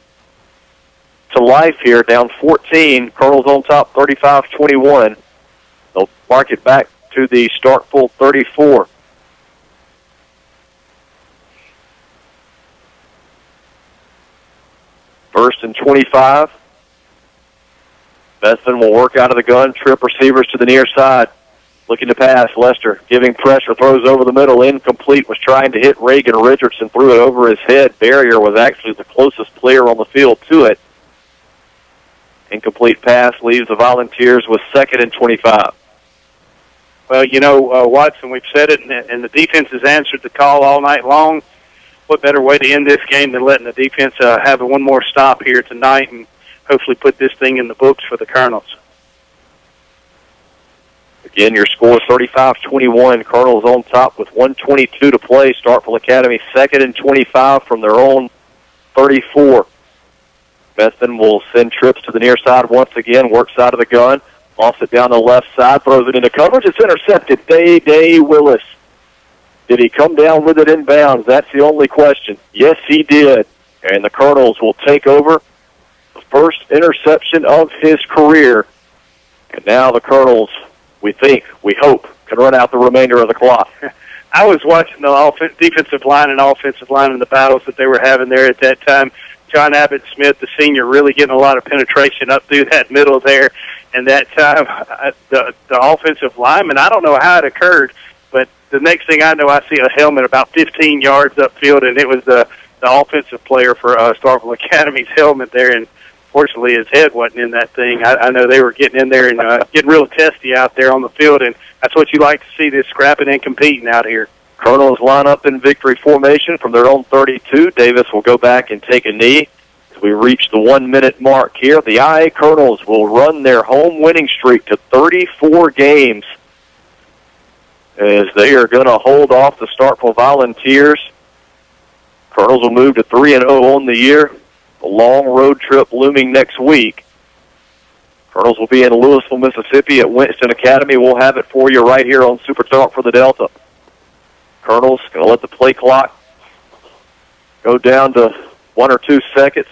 to life here, down 14. Colonels on top, 35-21. They'll mark it back to the Starkville 34. First and 25. Messon will work out of the gun. Trip receivers to the near side. Looking to pass. Lester giving pressure. Throws over the middle. Incomplete. Was trying to hit Reagan Richardson. Threw it over his head. Barrier was actually the closest player on the field to it. Incomplete pass leaves the Volunteers with 2nd and 25. Well, Watson, we've said it, and the defense has answered the call all night long. What better way to end this game than letting the defense have one more stop here tonight and hopefully put this thing in the books for the Colonels. Again, your score 35-21. Colonels on top with 1:22 to play. Starkville Academy 2nd and 25 from their own 34. Meston will send trips to the near side once again. Works out of the gun. Lofts it down the left side. Throws it into coverage. It's intercepted. Day Willis. Did he come down with it inbounds? That's the only question. Yes, he did. And the Colonels will take over the first interception of his career. And now the Colonels, we hope, can run out the remainder of the clock. I was watching the defensive line and offensive line in the battles that they were having there at that time. John Abbott Smith, the senior, really getting a lot of penetration up through that middle there. And that time, the offensive lineman, I don't know how it occurred, but the next thing I know, I see a helmet about 15 yards upfield, and it was the offensive player for Starkville Academy's helmet there. And fortunately, his head wasn't in that thing. I know they were getting in there and getting real testy out there on the field, and that's what you like to see, this scrapping and competing out here. Colonels line up in victory formation from their own 32. Davis will go back and take a knee. As we reach the 1 minute mark here, the IA Colonels will run their home winning streak to 34 games as they are going to hold off the Starkville Volunteers. Colonels will move to 3-0 on the year. A long road trip looming next week. Colonels will be in Louisville, Mississippi at Winston Academy. We'll have it for you right here on Super Talk for the Delta. Colonels going to let the play clock go down to 1 or 2 seconds.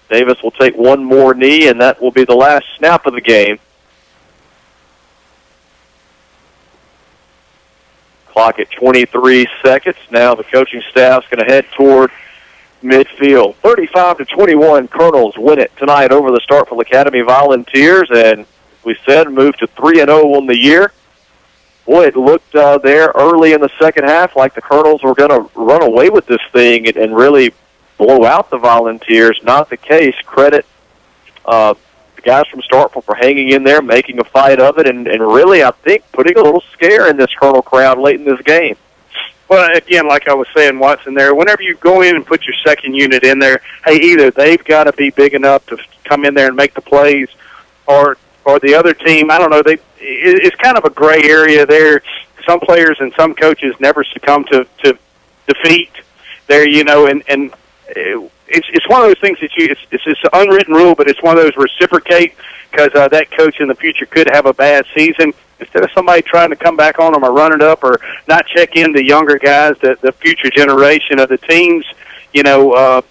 Davis will take one more knee, and that will be the last snap of the game. Clock at 23 seconds. Now the coaching staff's going to head toward midfield. 35-21, Colonels win it tonight over the Starkville Academy Volunteers, and we said move to 3-0 on the year. Boy, it looked there early in the second half like the Colonels were going to run away with this thing and really blow out the Volunteers. Not the case. Credit the guys from Starkville for hanging in there, making a fight of it, and really, I think, putting a little scare in this Colonel crowd late in this game. Well, again, like I was saying, Watson, there, whenever you go in and put your second unit in there, hey, either they've got to be big enough to come in there and make the plays, or the other team, I don't know, it's kind of a gray area there. Some players and some coaches never succumb to defeat there, you know, and it's one of those things that it's an unwritten rule, but it's one of those reciprocate, because that coach in the future could have a bad season. Instead of somebody trying to come back on them or run it up or not check in the younger guys, the future generation of the teams, you know,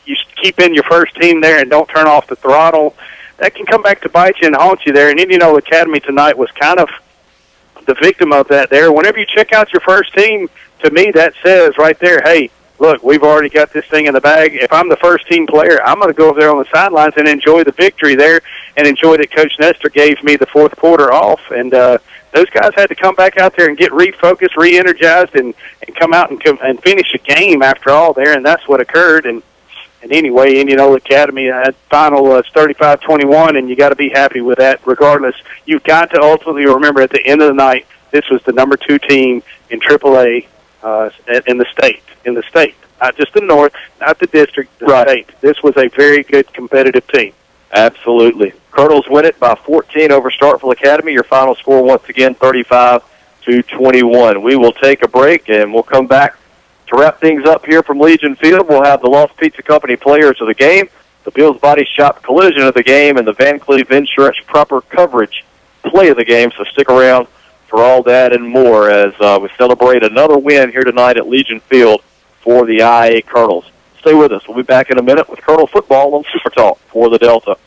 you keep in your first team there and don't turn off the throttle. That can come back to bite you and haunt you there. And Indianola Academy tonight was kind of the victim of that there. Whenever you check out your first team, to me that says right there, hey, look, we've already got this thing in the bag. If I'm the first team player, I'm going to go over there on the sidelines and enjoy the victory there and enjoy that Coach Nestor gave me the fourth quarter off. And those guys had to come back out there and get refocused, re-energized, and come out and finish a game after all there, and that's what occurred. And anyway, Indianola Academy had final 35-21, and you got to be happy with that regardless. You've got to ultimately remember at the end of the night, this was the number 2 team in AAA in the state, not just the North, not the district, the state. This was a very good competitive team. Absolutely. Colonels win it by 14 over Starkville Academy. Your final score, once again, 35-21. We will take a break, and we'll come back to wrap things up here from Legion Field. We'll have the Lost Pizza Company players of the game, the Beals Body Shop collision of the game, and the Van Cleve Insurance proper coverage play of the game. So stick around for all that and more as we celebrate another win here tonight at Legion Field for the IA Colonels. Stay with us. We'll be back in a minute with Colonel football on Super Talk for the Delta.